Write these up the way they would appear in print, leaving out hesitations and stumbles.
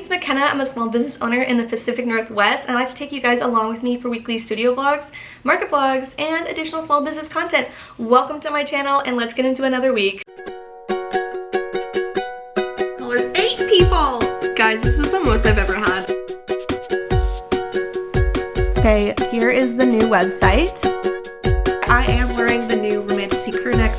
name's McKenna. I'm a small business owner in the Pacific Northwest, and I like to take you guys along with me for weekly studio vlogs, market vlogs, and additional small business content. Welcome to my channel, and let's get into another week. Oh, there's 8 people! Guys, this is the most I've ever had. Okay, here is the new website. I am wearing the new romantic crew neck.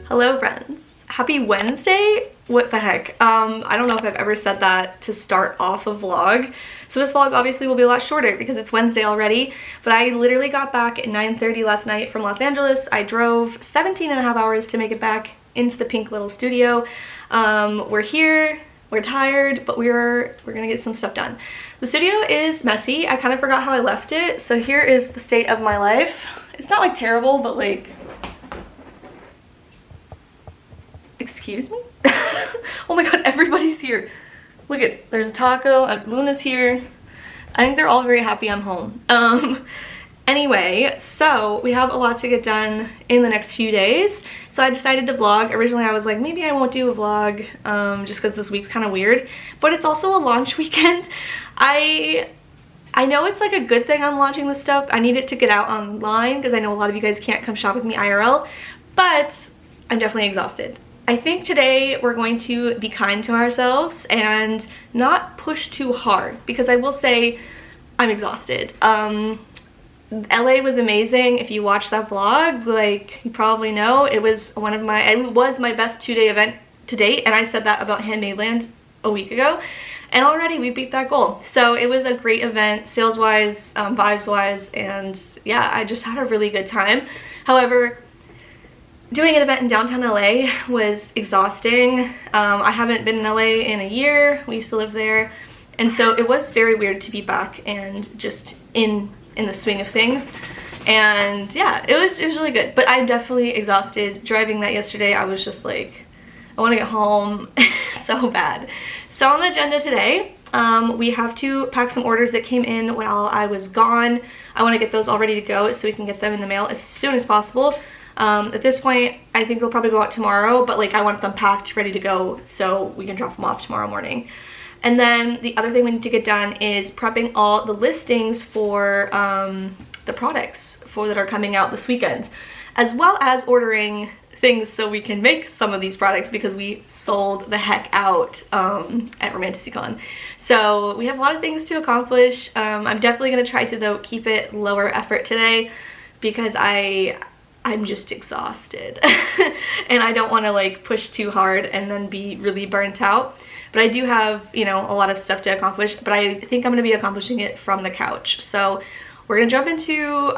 Hello friends, happy Wednesday. What the heck? I don't know if I've ever said that to start off a vlog. So this vlog obviously will be a lot shorter because it's Wednesday already, but I literally got back at 9:30 last night from Los Angeles. I drove 17.5 hours to make it back into the pink little studio. We're here, we're tired, but we're gonna get some stuff done. The studio is messy. I kind of forgot how I left it. So here is the state of my life. It's not like terrible, but like, excuse me? Oh my god, everybody's here. Look at, there's a taco, Luna's here. I think they're all very happy I'm home. Anyway, so we have a lot to get done in the next few days. So I decided to vlog. Originally I was like, maybe I won't do a vlog just because this week's kind of weird. But it's also a launch weekend. I know it's like a good thing I'm launching this stuff. I need it to get out online because I know a lot of you guys can't come shop with me IRL. But I'm definitely exhausted. I think today we're going to be kind to ourselves and not push too hard because I will say I'm exhausted. LA was amazing. If you watched that vlog, like you probably know, it was my best 2-day event to date, and I said that about Handmade Land a week ago, and already we beat that goal. So it was a great event, sales wise, vibes wise, and yeah, I just had a really good time. However, doing an event in downtown LA was exhausting. I haven't been in LA in a year. We used to live there. And so it was very weird to be back and just in the swing of things. And yeah, it was really good. But I'm definitely exhausted. Driving that yesterday, I was just like, I want to get home so bad. So on the agenda today, we have to pack some orders that came in while I was gone. I want to get those all ready to go so we can get them in the mail as soon as possible. At this point, I think they'll probably go out tomorrow, but like I want them packed, ready to go so we can drop them off tomorrow morning. And then the other thing we need to get done is prepping all the listings for the products that are coming out this weekend, as well as ordering things so we can make some of these products because we sold the heck out at Romanticon. So we have a lot of things to accomplish. I'm definitely going to try to, though, keep it lower effort today because I'm just exhausted and I don't want to like push too hard and then be really burnt out. But I do have, you know, a lot of stuff to accomplish, but I think I'm going to be accomplishing it from the couch. So we're going to jump into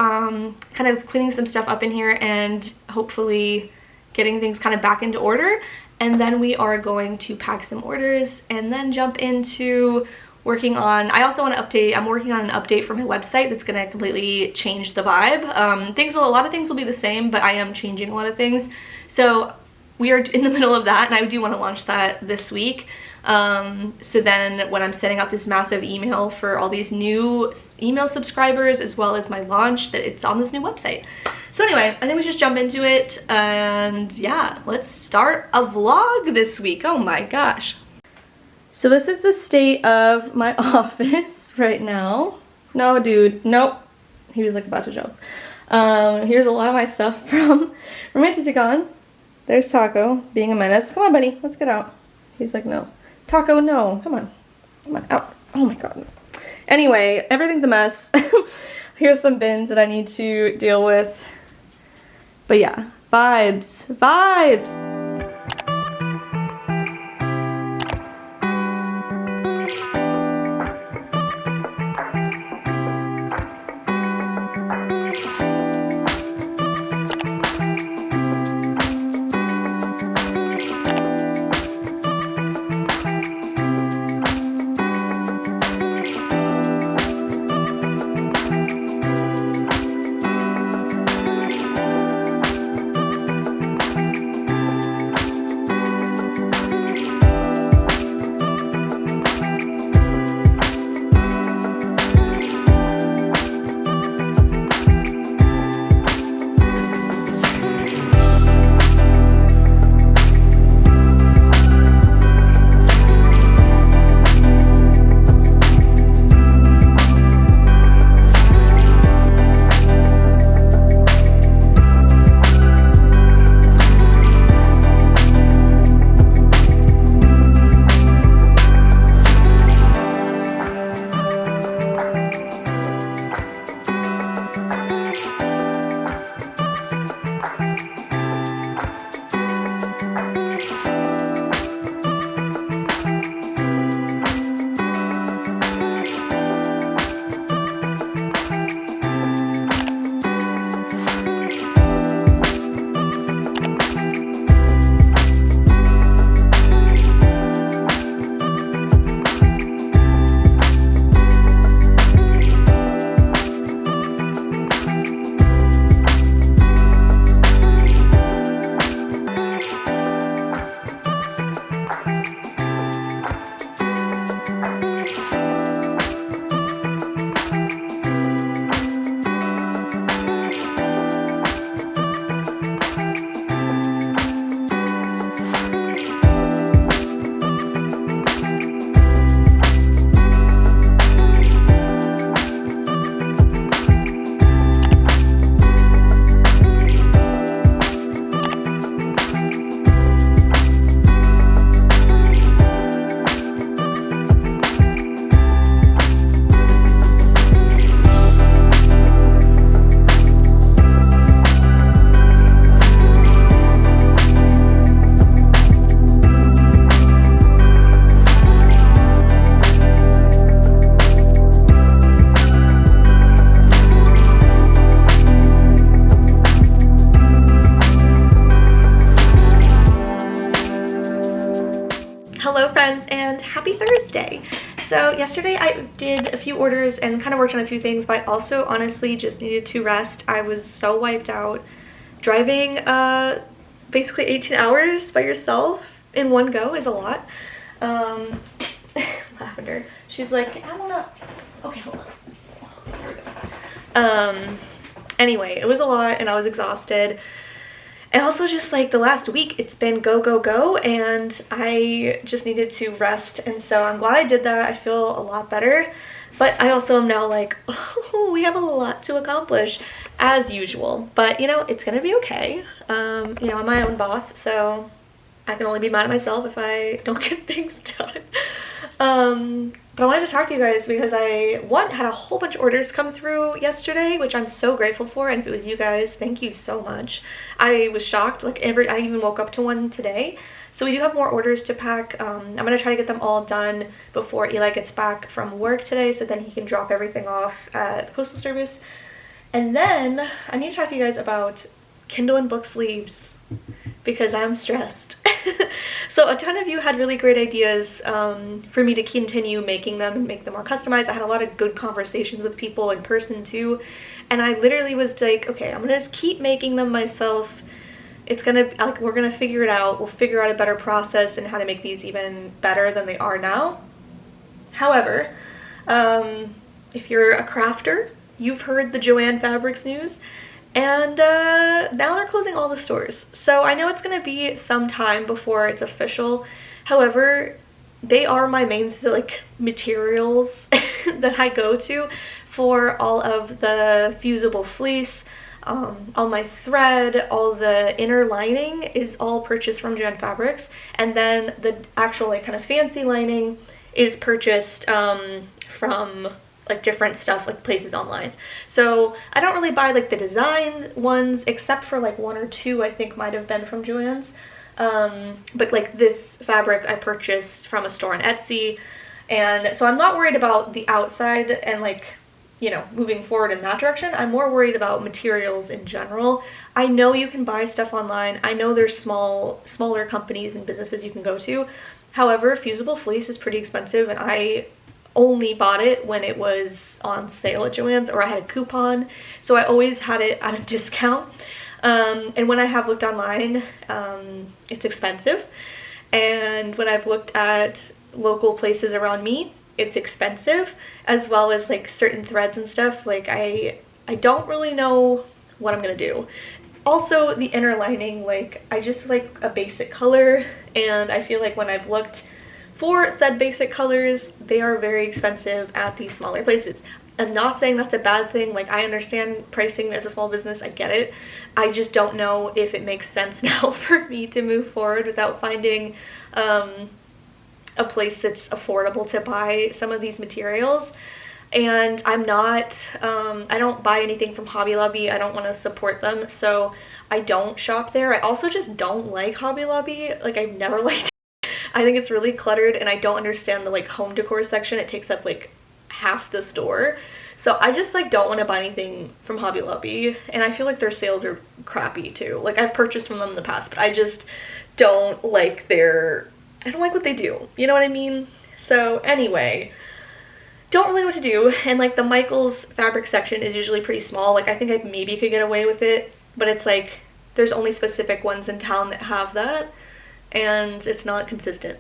kind of cleaning some stuff up in here and hopefully getting things kind of back into order. And then we are going to pack some orders and then jump into working on, I also want to update, I'm working on an update for my website that's going to completely change the vibe. A lot of things will be the same, but I am changing a lot of things. So we are in the middle of that, and I do want to launch that this week. So then when I'm sending out this massive email for all these new email subscribers, as well as my launch, that it's on this new website. So anyway, I think we just jump into it, and yeah, let's start a vlog this week. Oh my gosh. So this is the state of my office right now. No, dude, nope. He was like about to jump. Here's a lot of my stuff from Romanticon. There's Taco being a menace. Come on, buddy, let's get out. He's like, no. Taco, no, come on. Come on, out. Oh my god. Anyway, everything's a mess. Here's some bins that I need to deal with. But yeah, vibes, vibes. happy Thursday. So yesterday I did a few orders and kind of worked on a few things, but I also honestly just needed to rest. I was so wiped out. Driving basically 18 hours by yourself in one go is a lot. Lavender, she's like, I wanna, okay, hold on. Oh, there we go. Anyway, it was a lot and I was exhausted. And also just like the last week, it's been go, go, go, and I just needed to rest. And so I'm glad I did that. I feel a lot better. But I also am now like, oh, we have a lot to accomplish as usual. But you know, it's gonna be okay. You know, I'm my own boss, so I can only be mad at myself if I don't get things done. But I wanted to talk to you guys because I, one, had a whole bunch of orders come through yesterday, which I'm so grateful for, and if it was you guys, thank you so much. I was shocked, like I even woke up to one today. So we do have more orders to pack. I'm gonna try to get them all done before Eli gets back from work today, so then he can drop everything off at the Postal Service. And then I need to talk to you guys about Kindle and book sleeves because I'm stressed. So a ton of you had really great ideas for me to continue making them and make them more customized. I had a lot of good conversations with people in person too, and I literally was like, okay, I'm gonna just keep making them myself. It's gonna, like, we're gonna figure it out. We'll figure out a better process and how to make these even better than they are now. However, if you're a crafter, you've heard the Joann Fabrics news. And now they're closing all the stores. So I know it's gonna be some time before it's official. However, they are my main like materials that I go to for all of the fusible fleece, all my thread, all the inner lining is all purchased from Joann Fabrics, and then the actual like kind of fancy lining is purchased from like different stuff, like places online. So I don't really buy like the design ones, except for like one or two I think might have been from Joann's. But like this fabric I purchased from a store on Etsy, and so I'm not worried about the outside and like, you know, moving forward in that direction. I'm more worried about materials in general. I know you can buy stuff online. I know there's smaller companies and businesses you can go to. However, fusible fleece is pretty expensive, and I only bought it when it was on sale at Joann's or I had a coupon, so I always had it at a discount. And when I have looked online, it's expensive, and when I've looked at local places around me, it's expensive, as well as like certain threads and stuff. Like I don't really know what I'm gonna do. Also, the inner lining, like I just like a basic color, and I feel like when I've looked for said basic colors, they are very expensive at these smaller places. I'm not saying that's a bad thing. Like, I understand pricing as a small business, I get it. I just don't know if it makes sense now for me to move forward without finding a place that's affordable to buy some of these materials. And I'm not, I don't buy anything from Hobby Lobby. I don't want to support them, so I don't shop there. I also just don't like Hobby Lobby. Like, I've never liked it. I think it's really cluttered, and I don't understand the like home decor section. It takes up like half the store. So I just like don't want to buy anything from Hobby Lobby, and I feel like their sales are crappy too. Like, I've purchased from them in the past, but I just don't like I don't like what they do. You know what I mean? So anyway, don't really know what to do. And like the Michaels fabric section is usually pretty small. Like, I think I maybe could get away with it, but it's like there's only specific ones in town that have that, and it's not consistent.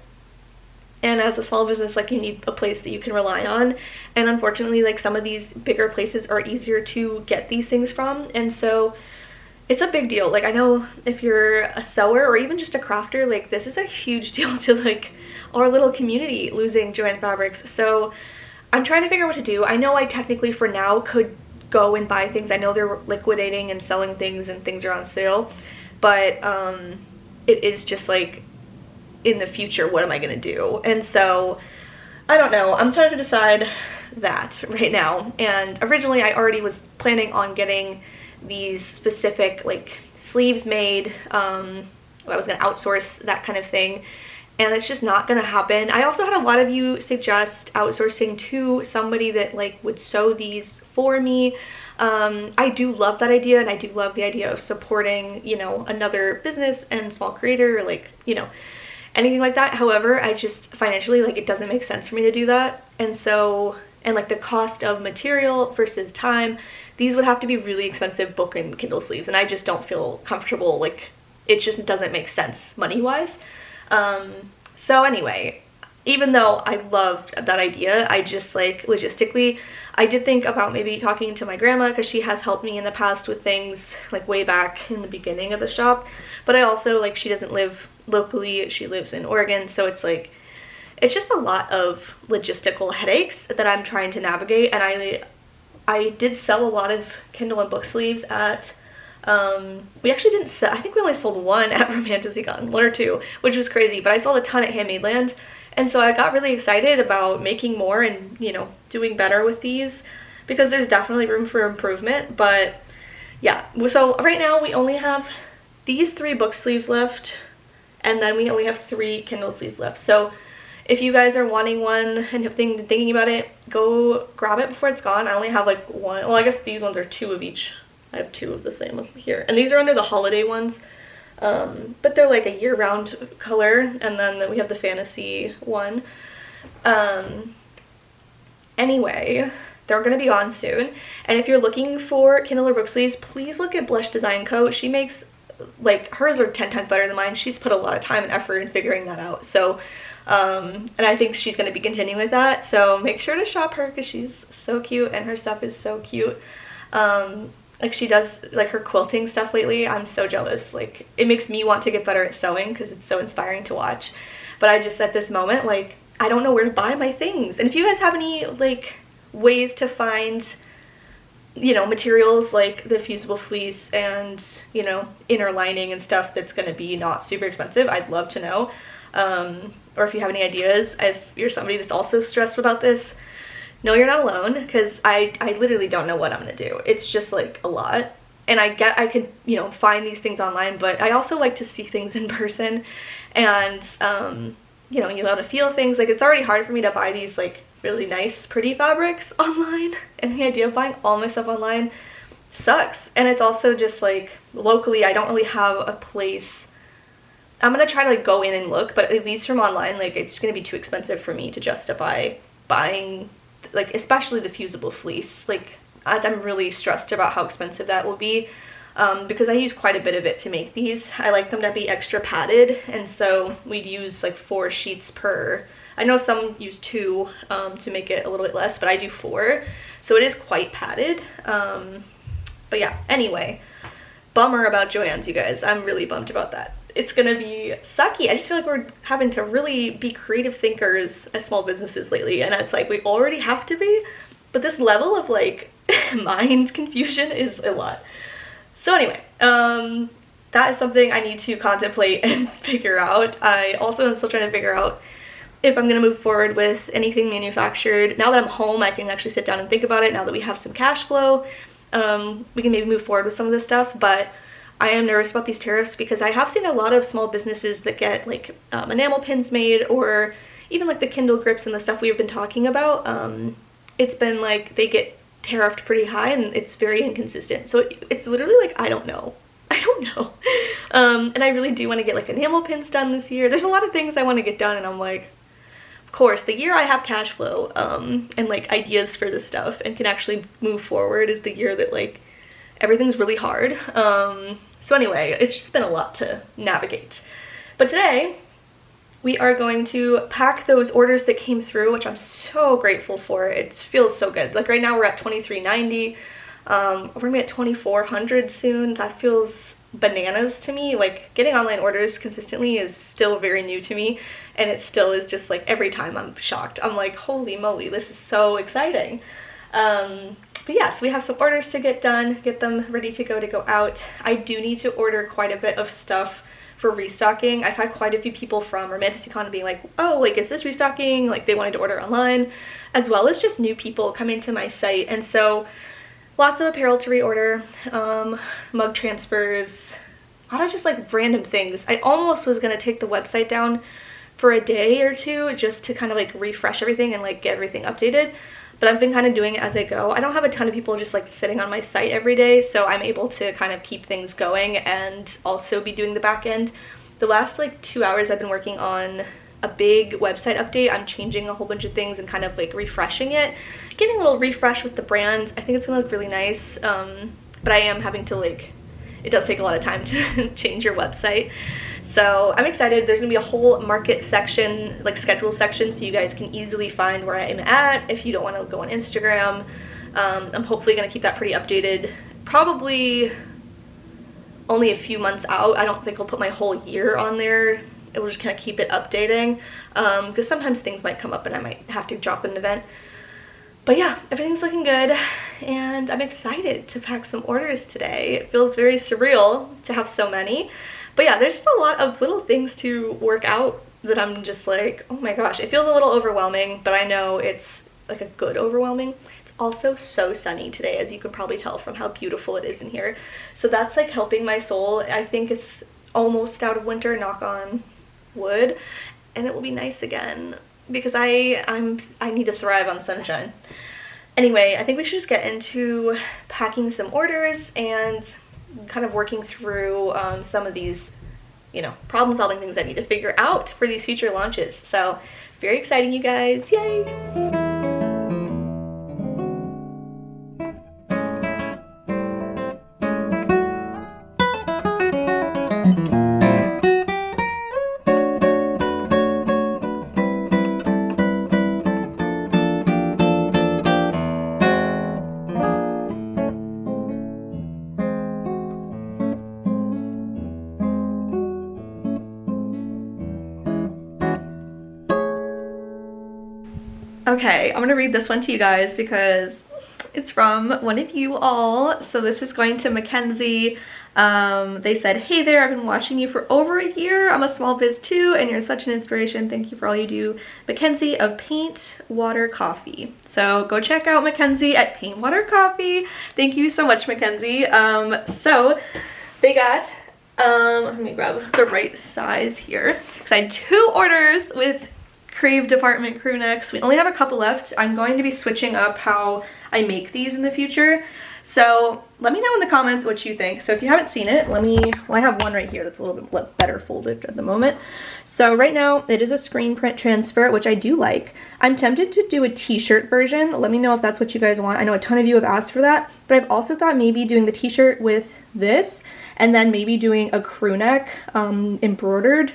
And as a small business, like, you need a place that you can rely on, and unfortunately, like, some of these bigger places are easier to get these things from, and so it's a big deal. Like, I know if you're a sewer or even just a crafter, like, this is a huge deal to like our little community losing Joann Fabrics. So I'm trying to figure out what to do. I know I technically for now could go and buy things. I know they're liquidating and selling things and things are on sale, but it is just like, in the future, what am I gonna do? And so I don't know. I'm trying to decide that right now. And originally I already was planning on getting these specific like sleeves made. I was gonna outsource that kind of thing, and it's just not gonna happen. I also had a lot of you suggest outsourcing to somebody that like would sew these for me. I do love that idea, and I do love the idea of supporting, you know, another business and small creator, like, you know. anything like that. However, I just financially, like, it doesn't make sense for me to do that. And so, and like the cost of material versus time, these would have to be really expensive book and Kindle sleeves, and I just don't feel comfortable, like, it just doesn't make sense money-wise. So anyway, even though I loved that idea, I just, like, logistically, I did think about maybe talking to my grandma, because she has helped me in the past with things, like, way back in the beginning of the shop. But I also, like, she doesn't live locally, she lives in Oregon, so it's like, it's just a lot of logistical headaches that I'm trying to navigate. And I did sell a lot of Kindle and book sleeves at, we actually didn't sell, I think we only sold one at Romanticycon, one or two, which was crazy, but I sold a ton at Handmade Land. And so I got really excited about making more and, you know, doing better with these, because there's definitely room for improvement. But yeah, so right now we only have these 3 book sleeves left, and then we only have 3 Kindle sleeves left. So if you guys are wanting one and have thinking about it, go grab it before it's gone. I only have like one, well, I guess these ones are 2 of each. I have 2 of the same here, and these are under the holiday ones. But they're like a year-round color, and then we have the fantasy one. Anyway, they're gonna be on soon, and if you're looking for Kindle or book sleeves, please look at Blush Design Co. She makes, like, hers are 10 times better than mine. She's put a lot of time and effort in figuring that out. So, and I think she's gonna be continuing with that. So make sure to shop her, because she's so cute and her stuff is so cute. Like, she does, like, her quilting stuff lately. I'm so jealous. Like, it makes me want to get better at sewing, because it's so inspiring to watch. But I just, at this moment, like, I don't know where to buy my things. And if you guys have any, like, ways to find, you know, materials like the fusible fleece and, you know, inner lining and stuff that's going to be not super expensive, I'd love to know. Or if you have any ideas, if you're somebody that's also stressed about this, no, you're not alone, because I literally don't know what I'm gonna do. It's just, like, a lot. And I could, you know, find these things online, but I also like to see things in person. And, you know, you know how to feel things. Like, it's already hard for me to buy these, like, really nice, pretty fabrics online. And the idea of buying all my stuff online sucks. And it's also just, like, locally, I don't really have a place. I'm gonna try to, like, go in and look, but at least from online, like, it's gonna be too expensive for me to justify buying, like, especially the fusible fleece. Like, I'm really stressed about how expensive that will be, because I use quite a bit of it to make these. I like them to be extra padded, and so we'd use like 4 sheets per, I know some use 2 to make it a little bit less, but I do 4, so it is quite padded. But yeah, anyway, bummer about Joann's, you guys. I'm really bummed about that. It's gonna be sucky. I just feel like we're having to really be creative thinkers as small businesses lately, and it's like we already have to be, but this level of, like, mind confusion is a lot. So anyway, that is something I need to contemplate and figure out. I also am still trying to figure out if I'm gonna move forward with anything manufactured. Now that I'm home, I can actually sit down and think about it. Now that we have some cash flow, we can maybe move forward with some of this stuff. But I am nervous about these tariffs, because I have seen a lot of small businesses that get, like, enamel pins made, or even like the Kindle grips and the stuff we've been talking about. It's been like they get tariffed pretty high, and it's very inconsistent. So it's literally like, I don't know. And I really do want to get, like, enamel pins done this year. There's a lot of things I want to get done, and I'm like, of course, the year I have cash flow and, like, ideas for this stuff and can actually move forward is the year that, like, everything's really hard. So anyway, it's just been a lot to navigate. But today, we are going to pack those orders that came through, which I'm so grateful for. It feels so good. Like, right now we're at $23.90. We're gonna be at $2,400 soon. That feels bananas to me. Like, getting online orders consistently is still very new to me, and it still is just, like, every time I'm shocked. I'm like, holy moly, this is so exciting. But yes, we have some orders to get done, get them ready to go out. I do need to order quite a bit of stuff for restocking. I've had quite a few people from Romanticycon being like, oh, like, is this restocking? Like, they wanted to order online, as well as just new people coming to my site. And so lots of apparel to reorder, mug transfers, a lot of just, like, random things. I almost was gonna take the website down for a day or 2 just to kind of, like, refresh everything and, like, get everything updated. But I've been kind of doing it as I go. I don't have a ton of people just, like, sitting on my site every day, so I'm able to kind of keep things going and also be doing the back end. the last like 2 hours I've been working on a big website update. I'm changing a whole bunch of things and kind of like refreshing it, getting a little refresh with the brand. I think it's gonna look really nice, but I am having to like, it does take a lot of time to change your website. So I'm excited. There's gonna be a whole market section, like schedule section, so you guys can easily find where I'm at if you don't want to go on Instagram. I'm hopefully gonna keep that pretty updated, probably only a few months out. I don't think I'll put my whole year on there. It will just kind of keep it updating, because sometimes things might come up and I might have to drop an event. But yeah, everything's looking good, and I'm excited to pack some orders today. It feels very surreal to have so many. But yeah, there's just a lot of little things to work out that I'm just like, oh my gosh, it feels a little overwhelming, but I know it's like a good overwhelming. It's also so sunny today, as you can probably tell from how beautiful it is in here. So that's like helping my soul. I think it's almost out of winter, knock on wood, and it will be nice again, because I need to thrive on sunshine. Anyway, I think we should just get into packing some orders and kind of working through some of these, you know, problem solving things I need to figure out for these future launches. So very exciting, you guys, yay! Okay, I'm gonna read this one to you guys because it's from one of you all. So this is going to Mackenzie. They said, hey there, I've been watching you for over a year. I'm a small biz too, and you're such an inspiration. Thank you for all you do. Mackenzie of Paint Water Coffee. So go check out Mackenzie at Paint Water Coffee. Thank you so much, Mackenzie. So they got, let me grab the right size here, because I had 2 orders with Crave Department crew necks. We only have a couple left. I'm going to be switching up how I make these in the future. So let me know in the comments what you think. So if you haven't seen it, well, I have one right here that's a little bit better folded at the moment. So right now it is a screen print transfer, which I do like. I'm tempted to do a t-shirt version. Let me know if that's what you guys want. I know a ton of you have asked for that, but I've also thought maybe doing the t-shirt with this and then maybe doing a crew neck embroidered.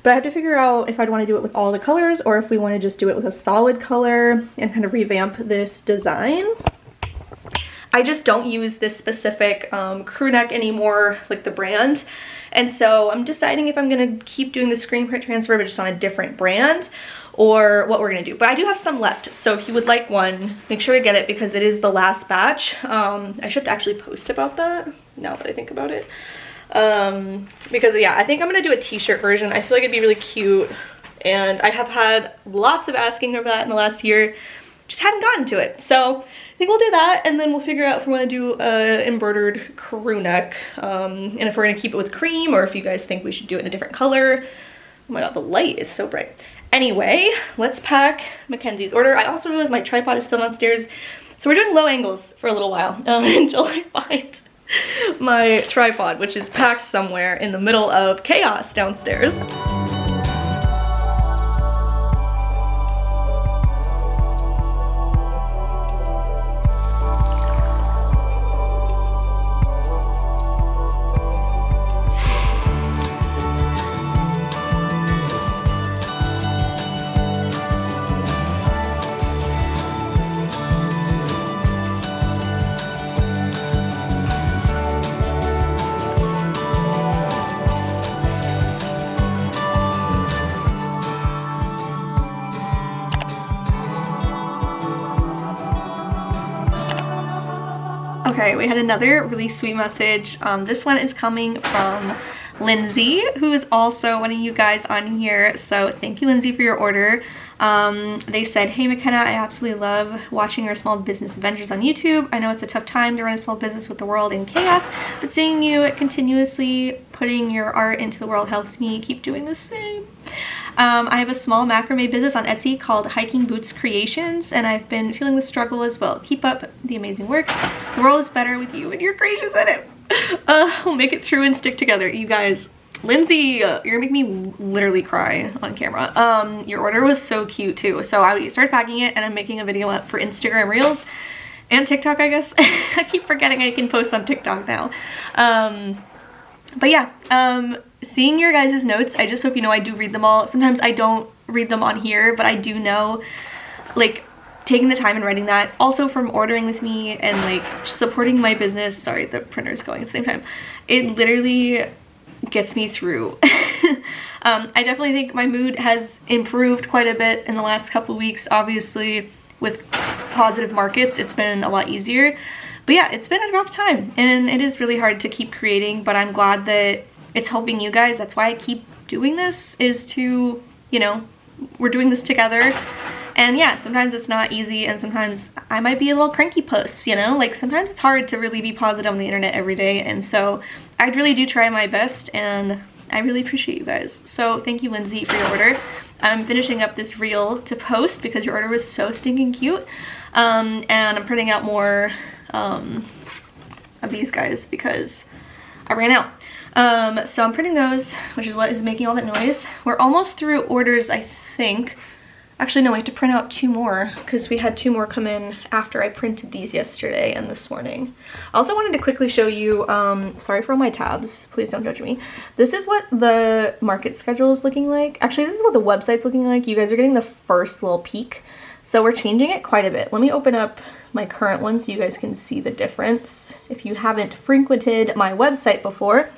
But I have to figure out if I'd want to do it with all the colors or if we want to just do it with a solid color and kind of revamp this design. I just don't use this specific crew neck anymore, like the brand. And so I'm deciding if I'm going to keep doing the screen print transfer but just on a different brand, or what we're going to do. But I do have some left, so if you would like one, make sure to get it because it is the last batch. I should actually post about that now that I think about it. Because yeah, I think I'm gonna do a t-shirt version. I feel like it'd be really cute, and I have had lots of asking for that in the last year, just hadn't gotten to it. So I think we'll do that, and then we'll figure out if we want to do a embroidered crew neck, and if we're gonna keep it with cream or if you guys think we should do it in a different color. Oh my god, the light is so bright. Anyway, let's pack Mackenzie's order. I also realized my tripod is still downstairs, so we're doing low angles for a little while until I find my tripod, which is packed somewhere in the middle of chaos downstairs. Okay, we had another really sweet message. This one is coming from Lindsay, who is also one of you guys on here. So thank you, Lindsay, for your order. They said, hey McKenna, I absolutely love watching your small business adventures on YouTube. I know it's a tough time to run a small business with the world in chaos, but seeing you continuously putting your art into the world helps me keep doing the same. I have a small macrame business on Etsy called Hiking Boots Creations, and I've been feeling the struggle as well. Keep up the amazing work. The world is better with you and your gracious in it. We'll make it through and stick together. You guys, Lindsay, you're making me literally cry on camera. Your order was so cute too. So I started packing it and I'm making a video up for Instagram Reels and TikTok, I guess. I keep forgetting I can post on TikTok now. But yeah, seeing your guys' notes, I just hope you know I do read them all. Sometimes I don't read them on here, but I do know, like, taking the time and writing that, also from ordering with me and like supporting my business. Sorry, the printer's going at the same time. It literally gets me through. I definitely think my mood has improved quite a bit in the last couple weeks. Obviously, with positive markets, it's been a lot easier. But yeah, it's been a rough time and it is really hard to keep creating, but I'm glad that it's helping you guys. That's why I keep doing this, is to, you know, we're doing this together. And yeah, sometimes it's not easy and sometimes I might be a little cranky puss, you know? Like sometimes it's hard to really be positive on the internet every day, and so I really do try my best and I really appreciate you guys. So thank you, Lindsay, for your order. I'm finishing up this reel to post because your order was so stinking cute. And I'm printing out more of these guys because I ran out. So I'm printing those, which is what is making all that noise. We're almost through orders, I think. Actually, no, we have to print out 2 more because we had 2 more come in after I printed these yesterday and this morning. I also wanted to quickly show you, sorry for all my tabs, please don't judge me. This is what the market schedule is looking like. Actually, this is what the website's looking like. You guys are getting the first little peek. So we're changing it quite a bit. Let me open up my current one so you guys can see the difference if you haven't frequented my website before.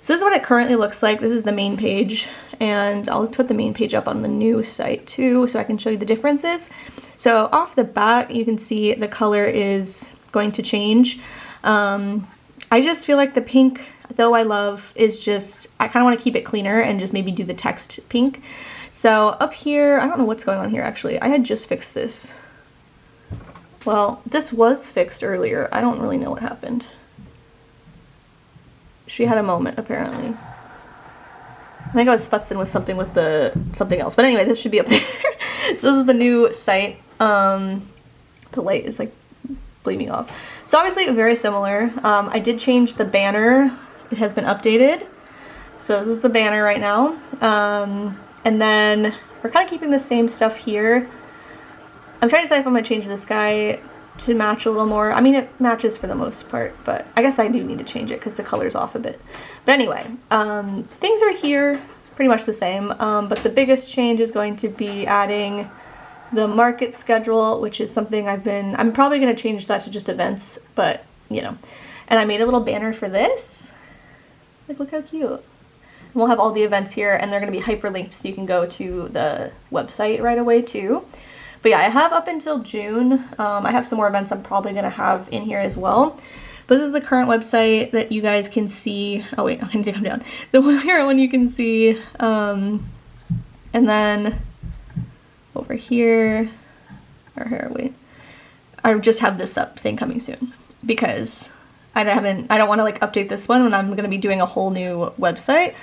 So this is what it currently looks like. This is the main page, and I'll put the main page up on the new site too so I can show you the differences. So off the bat, you can see the color is going to change. I just feel like the pink, though I love, is just, I kind of want to keep it cleaner and just maybe do the text pink. So up here, I don't know what's going on here actually. I had just fixed this. Well, this was fixed earlier. I don't really know what happened. She had a moment, apparently. I think I was futzing with something with something else. But anyway, this should be up there. So this is the new site. The light is like bleeding off. So obviously very similar. I did change the banner. It has been updated. So this is the banner right now. And then we're kind of keeping the same stuff here. I'm trying to decide if I'm going to change this guy to match a little more. I mean, it matches for the most part, but I guess I do need to change it because the color's off a bit. But anyway, things are here pretty much the same, but the biggest change is going to be adding the market schedule, which is something I'm probably going to change that to just events, but you know. And I made a little banner for this. Like, look how cute. And we'll have all the events here, and they're going to be hyperlinked so you can go to the website right away too. But yeah, I have up until June. I have some more events I'm probably going to have in here as well. But this is the current website that you guys can see. Oh wait, I need to come down. The current one you can see. And then over here, or here, wait. I just have this up saying coming soon because I don't want to like update this one when I'm going to be doing a whole new website.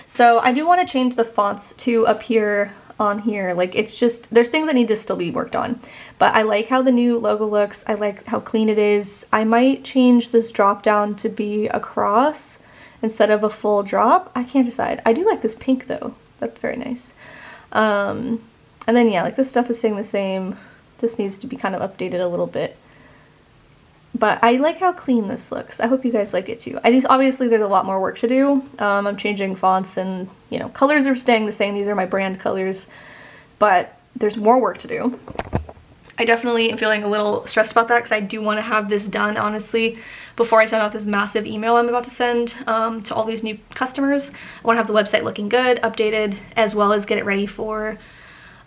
So I do want to change the fonts to up here on here. Like, it's just, there's things that need to still be worked on, but I like how the new logo looks. I like how clean it is. I might change this drop down to be a cross instead of a full drop. I can't decide. I do like this pink though. That's very nice. And then yeah, like this stuff is staying the same. This needs to be kind of updated a little bit, but I like how clean this looks. I hope you guys like it too. Obviously there's a lot more work to do. I'm changing fonts and, you know, colors are staying the same. These are my brand colors, but there's more work to do. I definitely am feeling a little stressed about that because I do want to have this done, honestly, before I send out this massive email I'm about to send to all these new customers. I want to have the website looking good, updated, as well as get it ready for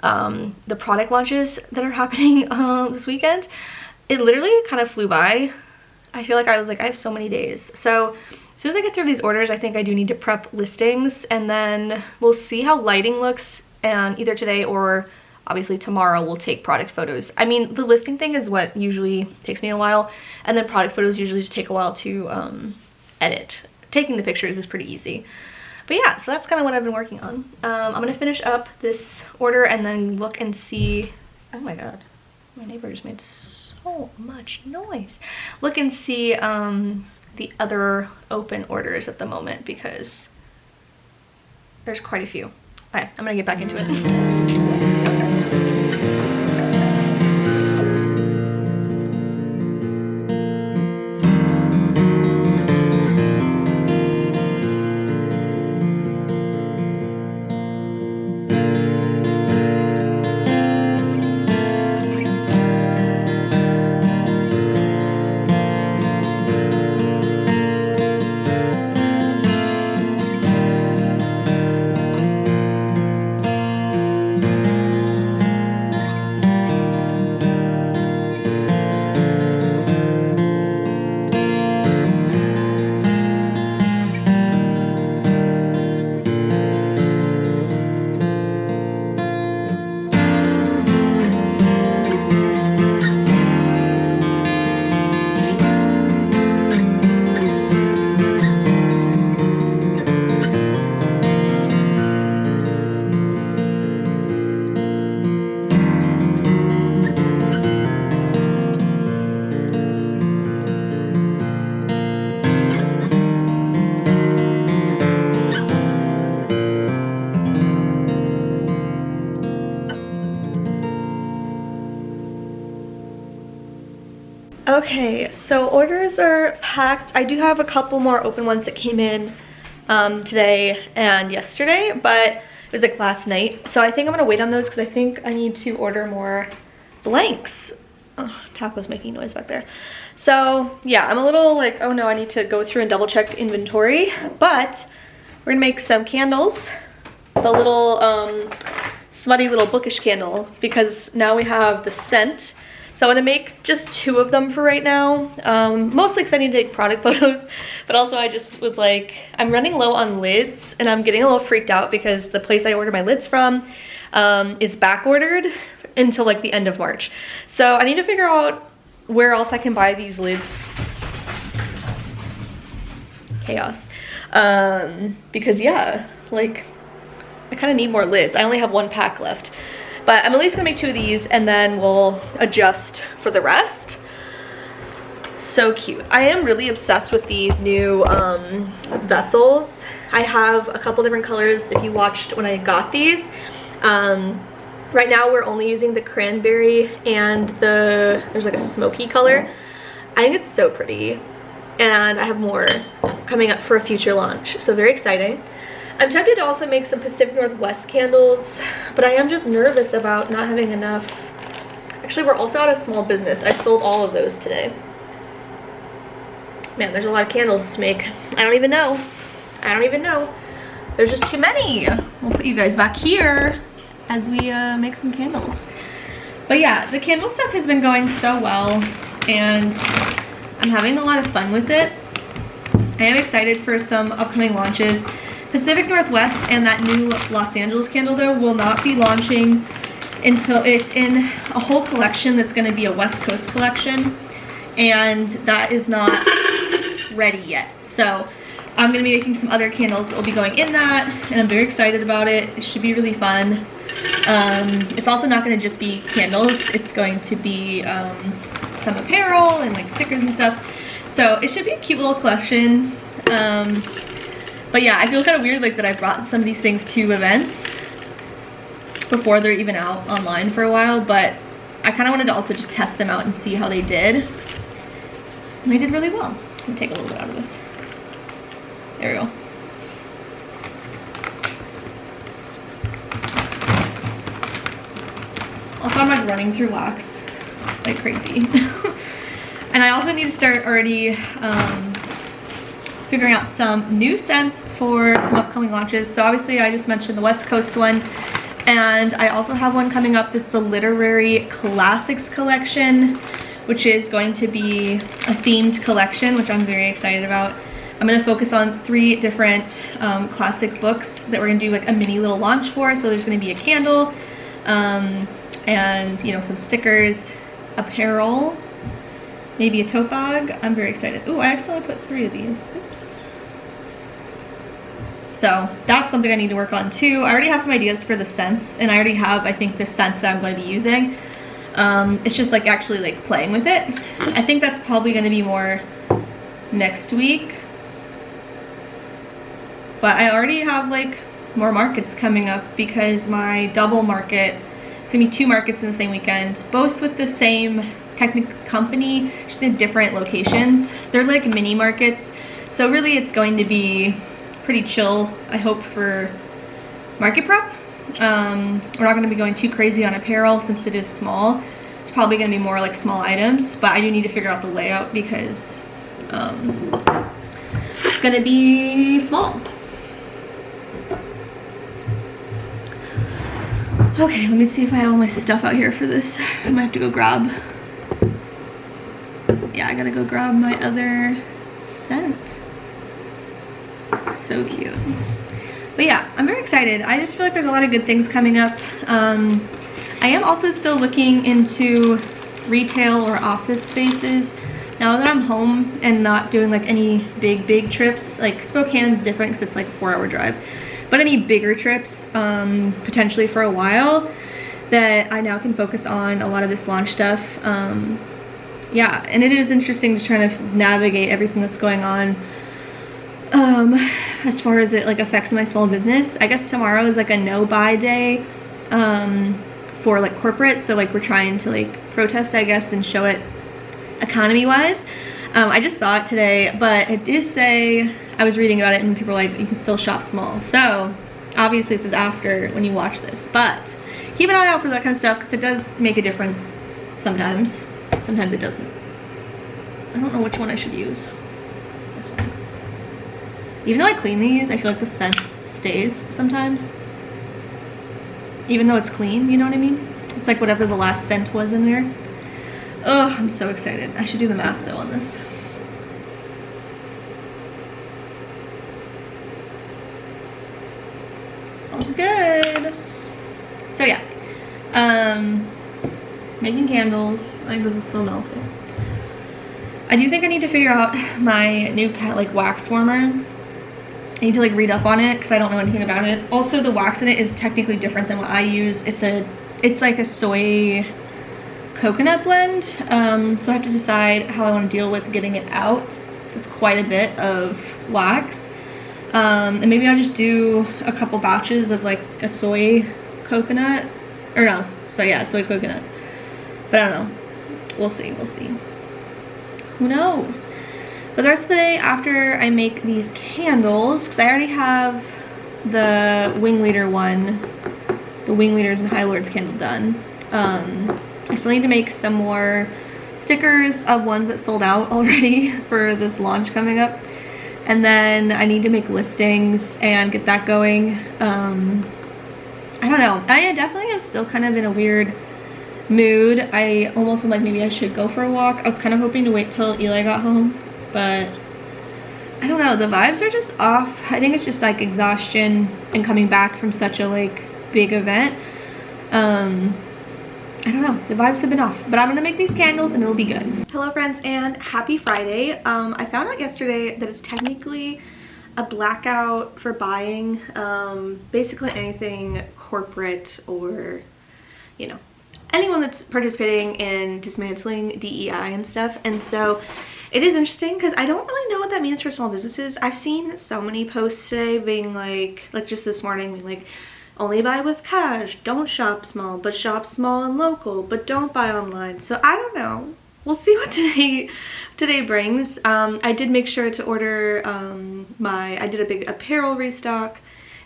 the product launches that are happening this weekend. It literally kind of flew by. I feel like I was like, I have so many days. So as soon as I get through these orders, I think I do need to prep listings, and then we'll see how lighting looks, and either today or obviously tomorrow we'll take product photos. I mean, the listing thing is what usually takes me a while, and then product photos usually just take a while to edit. Taking the pictures is pretty easy. But yeah, so that's kind of what I've been working on. I'm gonna finish up this order and then look and see, oh my god, my neighbor just made so much noise. Look and see the other open orders at the moment, because there's quite a few. Okay, I'm gonna get back into it. Okay, so orders are packed. I do have a couple more open ones that came in today and yesterday, but it was like last night. So I think I'm gonna wait on those because I think I need to order more blanks. Oh, Taco's making noise back there. So yeah, I'm a little like, oh no, I need to go through and double check inventory, but we're gonna make some candles. The little smutty little bookish candle, because now we have the scent. So I'm gonna make just 2 of them for right now, mostly because I need to take product photos, but also I just was like, I'm running low on lids and I'm getting a little freaked out because the place I ordered my lids from is back ordered until like the end of March. So I need to figure out where else I can buy these lids. Chaos. Because yeah, like I kind of need more lids. I only have 1 pack left. But I'm at least gonna make 2 of these and then we'll adjust for the rest. So cute. I am really obsessed with these new vessels. I have a couple different colors if you watched when I got these. Right now we're only using the cranberry and there's like a smoky color. I think it's so pretty. And I have more coming up for a future launch. So very exciting. I'm tempted to also make some Pacific Northwest candles, but I am just nervous about not having enough. Actually, we're also out of small business. I sold all of those today. Man, there's a lot of candles to make. I don't even know. I don't even know. There's just too many. We'll put you guys back here as we make some candles. But yeah, the candle stuff has been going so well, and I'm having a lot of fun with it. I am excited for some upcoming launches. Pacific Northwest and that new Los Angeles candle though will not be launching until it's in a whole collection that's going to be a West Coast collection, and that is not ready yet. So I'm going to be making some other candles that will be going in that, and I'm very excited about it. It should be really fun. It's also not going to just be candles. It's going to be some apparel and like stickers and stuff. So it should be a cute little collection. But yeah, I feel kind of weird like that I brought some of these things to events before they're even out online for a while, but I kind of wanted to also just test them out and see how they did. And they did really well. Let me take a little bit out of this. There we go. Also, I'm like running through wax like crazy. And I also need to start already figuring out some new scents for some upcoming launches. So obviously I just mentioned the West Coast one, and I also have one coming up that's the Literary Classics collection, which is going to be a themed collection, which I'm very excited about. I'm going to focus on 3 different classic books that we're going to do like a mini little launch for. So there's going to be a candle, and you know, some stickers, apparel, maybe a tote bag. I'm very excited. Oh, I accidentally put 3 of these. Oops. So that's something I need to work on too. I already have some ideas for the scents, and I already have, I think, the scents that I'm going to be using. It's just like actually like playing with it. I think that's probably going to be more next week. But I already have like more markets coming up because my double market, it's gonna be 2 markets in the same weekend, both with the same technical company, just in different locations. They're like mini markets, so really it's going to be pretty chill, I hope, for market prep. We're not gonna be going too crazy on apparel since it is small. It's probably gonna be more like small items, but I do need to figure out the layout because it's gonna be small. Okay, let me see if I have all my stuff out here for this. I might have to go grab, yeah, I gotta go grab my other scent. So cute. But yeah, I'm very excited. I just feel like there's a lot of good things coming up. I am also still looking into retail or office spaces. Now that I'm home and not doing like any big trips, like Spokane's different because it's like a 4-hour drive, but any bigger trips, potentially for a while, that I now can focus on a lot of this launch stuff. Yeah, and it is interesting to try to navigate everything that's going on as far as it like affects my small business. I guess tomorrow is like a no buy day for like corporate, so like we're trying to like protest, I guess, and show it economy wise. I just saw it today, but it did say, I was reading about it and people were like, you can still shop small. So obviously this is after when you watch this, but keep an eye out for that kind of stuff because it does make a difference sometimes. Sometimes it doesn't. I don't know which one I should use. This one. Even though I clean these, I feel like the scent stays sometimes. Even though it's clean, you know what I mean? It's like whatever the last scent was in there. Oh, I'm so excited. I should do the math though on this. Smells good. So yeah, making candles. I think this is so melting. I do think I need to figure out my new like wax warmer. I need to like read up on it because I don't know anything about it. Also, the wax in it is technically different than what I use. It's like a soy coconut blend. So I have to decide how I want to deal with getting it out. It's quite a bit of wax. And maybe I'll just do a couple batches of like a soy coconut, or no, so yeah, soy coconut. But I don't know. We'll see, we'll see. Who knows? But the rest of the day after I make these candles, because I already have the wing leader one, the wing leaders and high lords candle done. I still need to make some more stickers of ones that sold out already for this launch coming up. And then I need to make listings and get that going. I don't know. I definitely am still kind of in a weird mood. I almost am like maybe I should go for a walk. I was kind of hoping to wait till Eli got home, but I don't know. The vibes are just off. I think it's just like exhaustion and coming back from such a like big event. I don't know, the vibes have been off, but I'm gonna make these candles and it'll be good. Hello friends and happy Friday. I found out yesterday that it's technically a blackout for buying basically anything corporate or, you know, anyone that's participating in dismantling DEI and stuff. And so it is interesting because I don't really know what that means for small businesses. I've seen so many posts today being like just this morning being like, only buy with cash, don't shop small, but shop small and local, but don't buy online. So I don't know. We'll see what today brings. I did make sure to order I did a big apparel restock,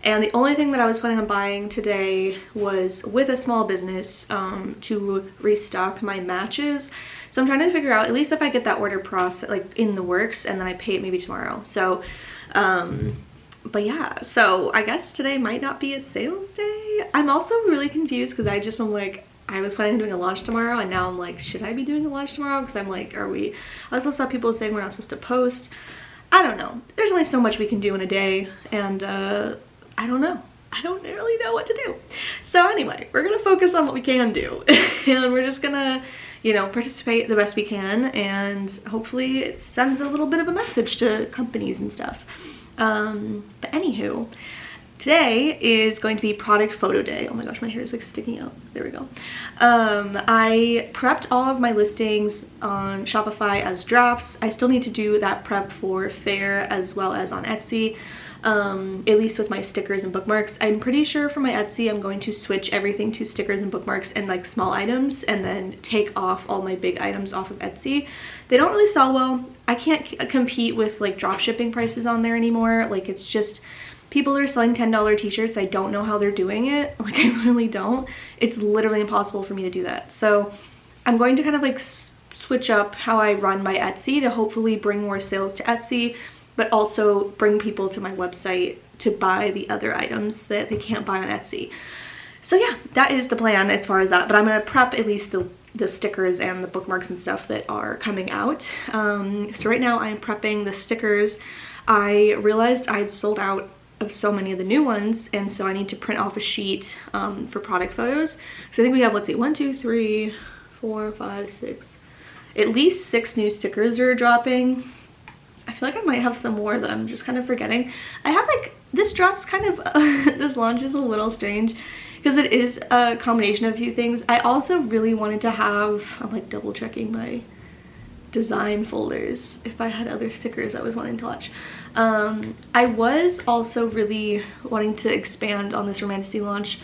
and the only thing that I was planning on buying today was with a small business to restock my matches. So I'm trying to figure out, at least if I get that order process like in the works, and then I pay it maybe tomorrow. So but yeah, so I guess today might not be a sales day. I'm also really confused because I'm like, I was planning on doing a launch tomorrow, and now I'm like, should I be doing a launch tomorrow? Because I'm like, I also saw people saying we're not supposed to post. I don't know. There's only so much we can do in a day, and I don't know. I don't really know what to do. So anyway, we're gonna focus on what we can do, and we're just gonna, you know, participate the best we can, and hopefully it sends a little bit of a message to companies and stuff. But anywho, today is going to be product photo day. Oh my gosh, my hair is like sticking out. There we go. I prepped all of my listings on Shopify as drafts. I still need to do that prep for Fair as well as on Etsy. at least with my stickers and bookmarks. I'm pretty sure for my Etsy, I'm going to switch everything to stickers and bookmarks and like small items, and then take off all my big items off of Etsy. They don't really sell well. I can't compete with like drop shipping prices on there anymore. Like, it's just, people are selling $10 t-shirts. I don't know how they're doing it. Like, I really don't. It's literally impossible for me to do that. So I'm going to kind of like switch up how I run my Etsy to hopefully bring more sales to Etsy, but also bring people to my website to buy the other items that they can't buy on Etsy. So yeah, that is the plan as far as that, but I'm gonna prep at least the stickers and the bookmarks and stuff that are coming out. So right now I'm prepping the stickers. I realized I'd sold out of so many of the new ones, and so I need to print off a sheet for product photos. So I think we have, let's see, 1, 2, 3, 4, 5, 6, at least 6 new stickers are dropping. I feel like I might have some more that I'm just kind of forgetting. I have like, this drops kind of, this launch is a little strange because it is a combination of a few things. I also really wanted to have, I'm like double checking my design folders if I had other stickers I was wanting to launch. I was also really wanting to expand on this Romantasy launch.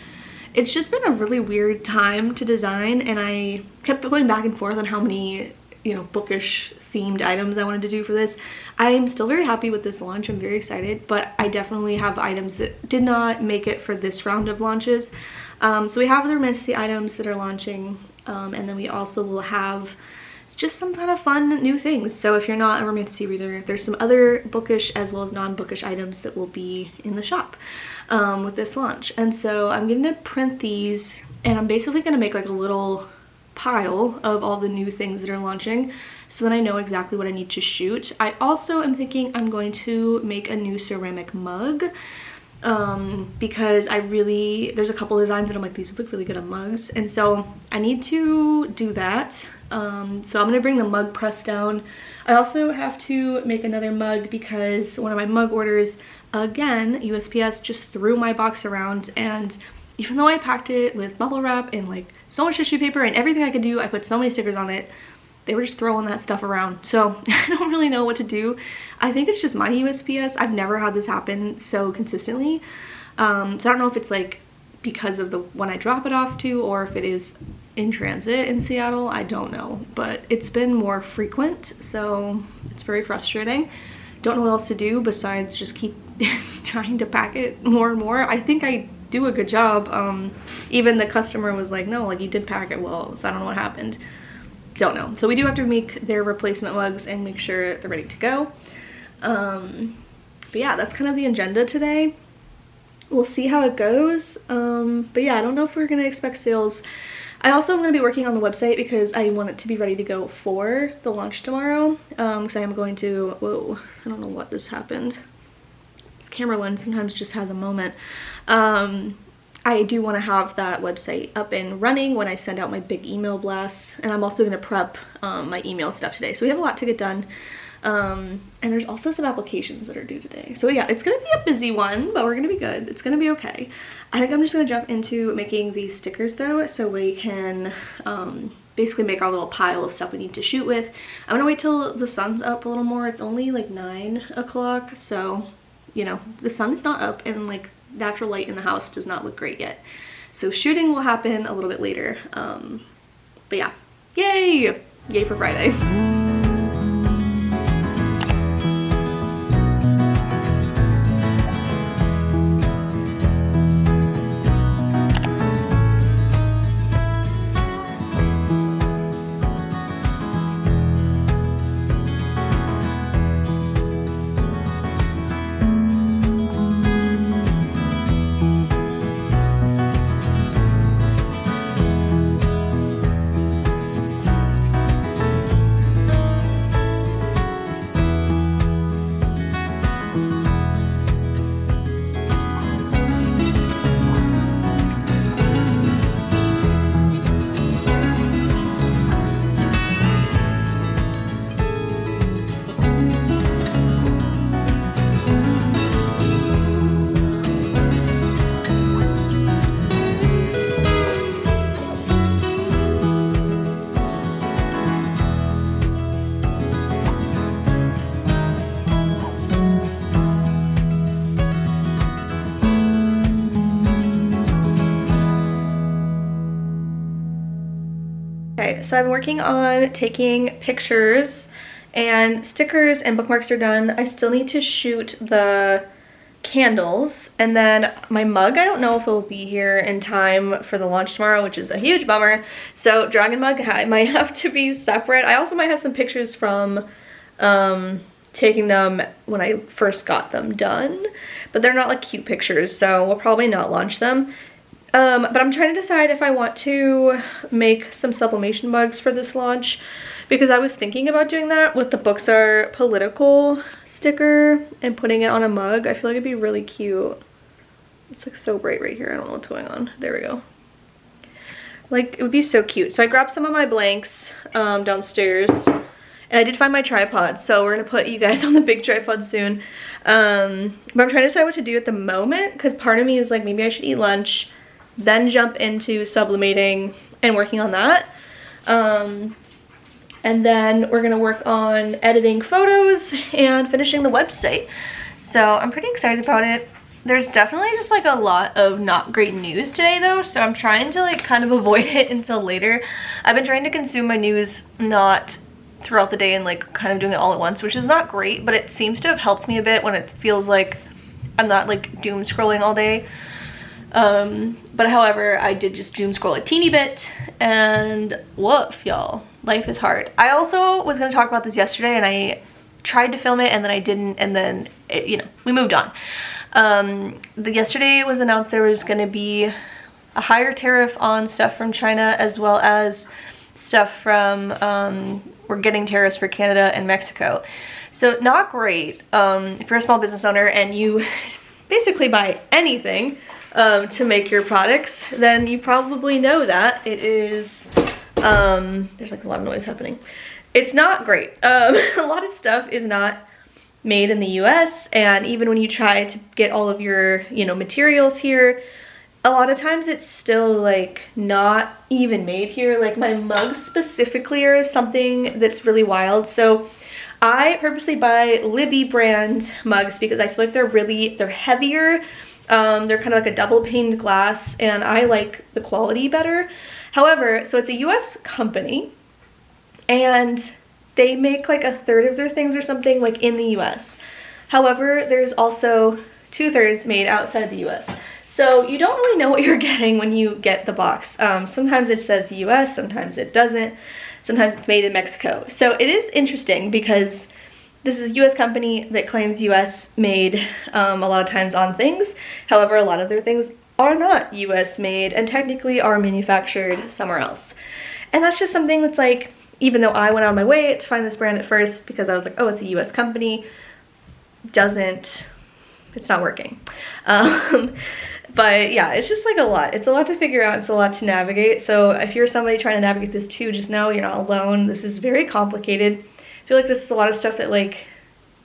It's just been a really weird time to design, and I kept going back and forth on how many, you know, bookish themed items I wanted to do for this. I'm still very happy with this launch. I'm very excited, but I definitely have items that did not make it for this round of launches. So we have the Romantasy items that are launching, and then we also will have just some kind of fun new things. So if you're not a Romantasy reader, there's some other bookish as well as non-bookish items that will be in the shop with this launch. And so I'm gonna print these, and I'm basically gonna make like a little pile of all the new things that are launching so that I know exactly what I need to shoot. I also am thinking I'm going to make a new ceramic mug because there's a couple designs that I'm like, these would look really good on mugs, and so I need to do that. So I'm gonna bring the mug press down. I also have to make another mug because one of my mug orders, again, USPS just threw my box around, and even though I packed it with bubble wrap and like so much tissue paper and everything I could do, I put so many stickers on it, they were just throwing that stuff around. So I don't really know what to do. I think it's just my USPS. I've never had this happen so consistently. So I don't know if it's like because of the one I drop it off to, or if it is in transit in Seattle. I don't know, but it's been more frequent, so it's very frustrating. Don't know what else to do besides just keep trying to pack it more and more. I think I do a good job. Even the customer was like, no, like you did pack it well, so I don't know what happened. Don't know. So we do have to make their replacement mugs and make sure they're ready to go. But yeah, that's kind of the agenda today. We'll see how it goes. But yeah, I don't know if we're gonna expect sales. I also am going to be working on the website because I want it to be ready to go for the launch tomorrow. Because I am going to, whoa, I don't know what just happened. This camera lens sometimes just has a moment. I do want to have that website up and running when I send out my big email blasts. And I'm also going to prep my email stuff today. So we have a lot to get done. And there's also some applications that are due today. So yeah, it's gonna be a busy one, but we're gonna be good. It's gonna be okay. I think I'm just gonna jump into making these stickers though, so we can basically make our little pile of stuff we need to shoot with. I'm gonna wait till the sun's up a little more. It's only like 9 o'clock, so you know, the sun is not up and like natural light in the house does not look great yet. So shooting will happen a little bit later. But yeah, yay! Yay for Friday. Okay, so I'm working on taking pictures and stickers and bookmarks are done. I still need to shoot the candles, and then my mug, I don't know if it'll be here in time for the launch tomorrow, which is a huge bummer. So dragon mug might have to be separate. I also might have some pictures from taking them when I first got them done, but they're not like cute pictures, so we'll probably not launch them. But I'm trying to decide if I want to make some sublimation mugs for this launch, because I was thinking about doing that with the Books Are Political sticker and putting it on a mug. I feel like it'd be really cute. It's like so bright right here. I don't know what's going on. There we go. Like, it would be so cute. So I grabbed some of my blanks downstairs, and I did find my tripod, so we're gonna put you guys on the big tripod soon. But I'm trying to decide what to do at the moment, because part of me is like, maybe I should eat lunch, then jump into sublimating and working on that. And then we're gonna work on editing photos and finishing the website. So I'm pretty excited about it. There's definitely just like a lot of not great news today though, so I'm trying to like kind of avoid it until later. I've been trying to consume my news not throughout the day and like kind of doing it all at once, which is not great, but it seems to have helped me a bit when it feels like I'm not like doom scrolling all day. But however, I did just doom scroll a teeny bit, and woof, y'all, life is hard. I also was going to talk about this yesterday, and I tried to film it and then I didn't, and then it, you know, we moved on. Yesterday it was announced there was going to be a higher tariff on stuff from China, as well as stuff from we're getting tariffs for Canada and Mexico. So not great if you're a small business owner and you basically buy anything to make your products, then you probably know that it is, there's like a lot of noise happening. It's not great. A lot of stuff is not made in the US, and even when you try to get all of your, you know, materials here, a lot of times it's still like not even made here. Like my mugs specifically are something that's really wild. So I purposely buy Libby brand mugs because I feel like they're heavier. They're kind of like a double paned glass, and I like the quality better. However, so it's a US company, and they make like a third of their things or something like in the US. However, there's also 2/3 made outside of the US. So you don't really know what you're getting when you get the box. Sometimes it says US, sometimes it doesn't. Sometimes it's made in Mexico. So it is interesting because this is a US company that claims US made a lot of times on things. However, a lot of their things are not US made and technically are manufactured somewhere else. And that's just something that's like, even though I went out of my way to find this brand at first because I was like, oh, it's a US company, it's not working. But yeah, it's just like a lot. It's a lot to figure out. It's a lot to navigate. So if you're somebody trying to navigate this too, just know you're not alone. This is very complicated. I feel like this is a lot of stuff that, like,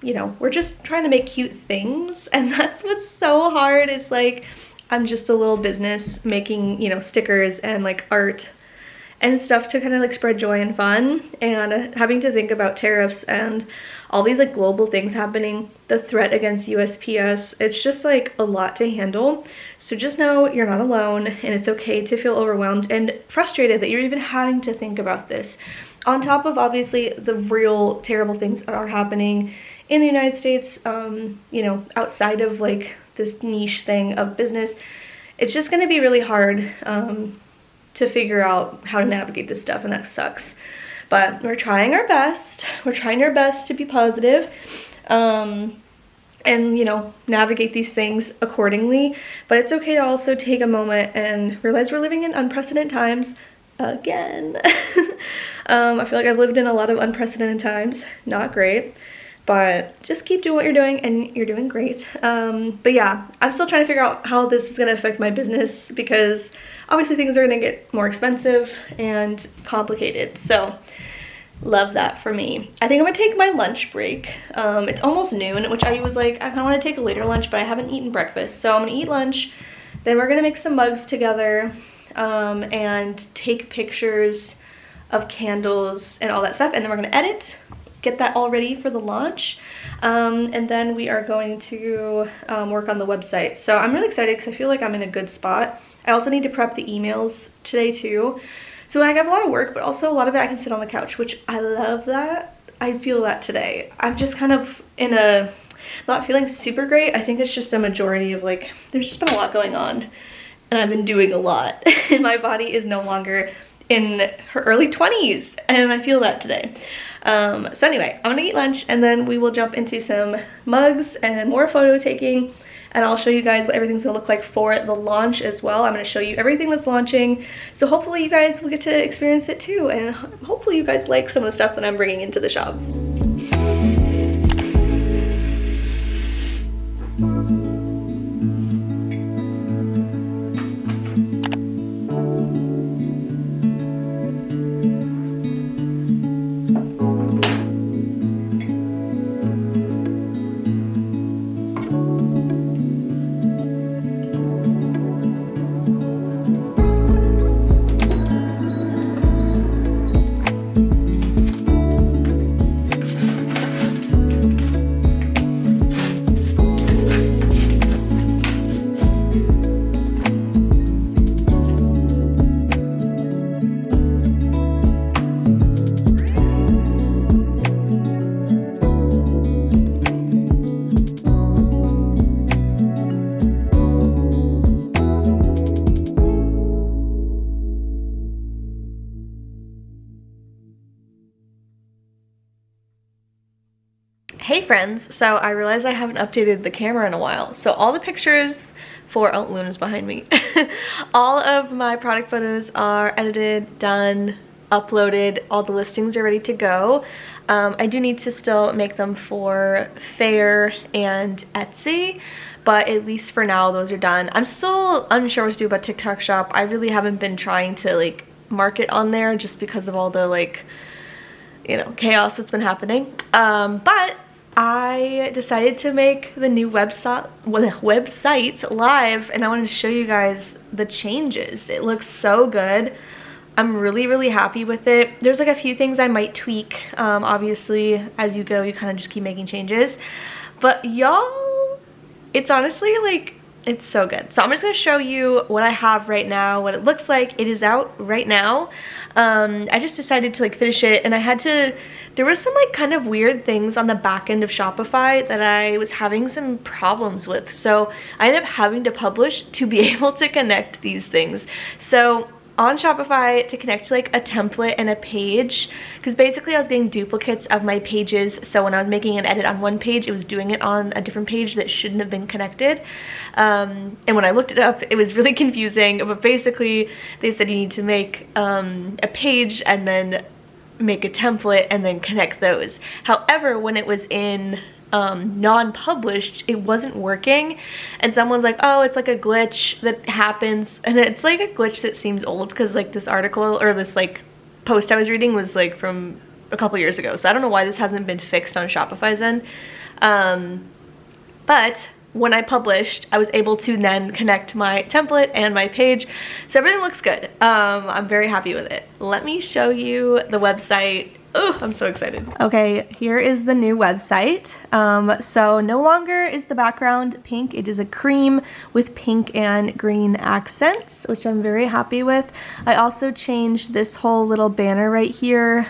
you know, we're just trying to make cute things, and that's what's so hard. It's like, I'm just a little business making, you know, stickers and like art and stuff to kind of like spread joy and fun, and having to think about tariffs and all these like global things happening, the threat against USPS, it's just like a lot to handle. So just know you're not alone, and it's okay to feel overwhelmed and frustrated that you're even having to think about this. On top of obviously the real terrible things that are happening in the United States, you know, outside of like this niche thing of business, it's just gonna be really hard to figure out how to navigate this stuff, and that sucks. But we're trying our best. We're trying our best to be positive, and, you know, navigate these things accordingly. But it's okay to also take a moment and realize we're living in unprecedented times again. I feel like I've lived in a lot of unprecedented times. Not great. But just keep doing what you're doing, and you're doing great. But yeah, I'm still trying to figure out how this is going to affect my business, because obviously things are going to get more expensive and complicated. So love that for me. I think I'm going to take my lunch break. It's almost noon, which I was like, I kind of want to take a later lunch, but I haven't eaten breakfast. So I'm going to eat lunch. Then we're going to make some mugs together and take pictures of candles and all that stuff. And then we're going to edit, get that all ready for the launch, and then we are going to work on the website. So I'm really excited because I feel like I'm in a good spot. I also need to prep the emails today too. So I have a lot of work, but also a lot of it I can sit on the couch, which I love that. I feel that today. I'm just kind of in a, not feeling super great. I think it's just a majority of like, there's just been a lot going on and I've been doing a lot and my body is no longer in her early 20s and I feel that today. So anyway, I'm gonna eat lunch and then we will jump into some mugs and more photo taking, and I'll show you guys what everything's gonna look like for the launch as well. I'm gonna show you everything that's launching, so hopefully you guys will get to experience it too, and hopefully you guys like some of the stuff that I'm bringing into the shop. Hey friends, so I realized I haven't updated the camera in a while. So all the pictures for, oh, Luna's behind me. All of my product photos are edited, done, uploaded, all the listings are ready to go. I do need to still make them for Fair and Etsy, but at least for now those are done. I'm still unsure what to do about TikTok Shop. I really haven't been trying to like market on there just because of all the like, you know, chaos that's been happening. But I decided to make the new website live, and I wanted to show you guys the changes. It looks so good. I'm really happy with it. There's like a few things I might tweak. Obviously, as you go, you kind of just keep making changes. But y'all, it's honestly like, it's so good. So I'm just gonna show you what I have right now, what it looks like. It is out right now. I just decided to like finish it, and I had to, there was some like kind of weird things on the back end of Shopify that I was having some problems with. So I ended up having to publish to be able to connect these things. So on Shopify, to connect to like a template and a page, because basically I was getting duplicates of my pages, so when I was making an edit on one page, it was doing it on a different page that shouldn't have been connected. And when I looked it up, it was really confusing, but basically they said you need to make a page and then make a template and then connect those. However, when it was in non-published, it wasn't working, and someone's like, oh, it's like a glitch that happens, and it's like a glitch that seems old because like this article or this like post I was reading was like from a couple years ago, so I don't know why this hasn't been fixed on Shopify's end. But when I published, I was able to then connect my template and my page, so everything looks good. I'm very happy with it. Let me show you the website. Oh, I'm so excited. Okay, here is the new website. So no longer is the background pink. It is a cream with pink and green accents, which I'm very happy with. I also changed this whole little banner right here,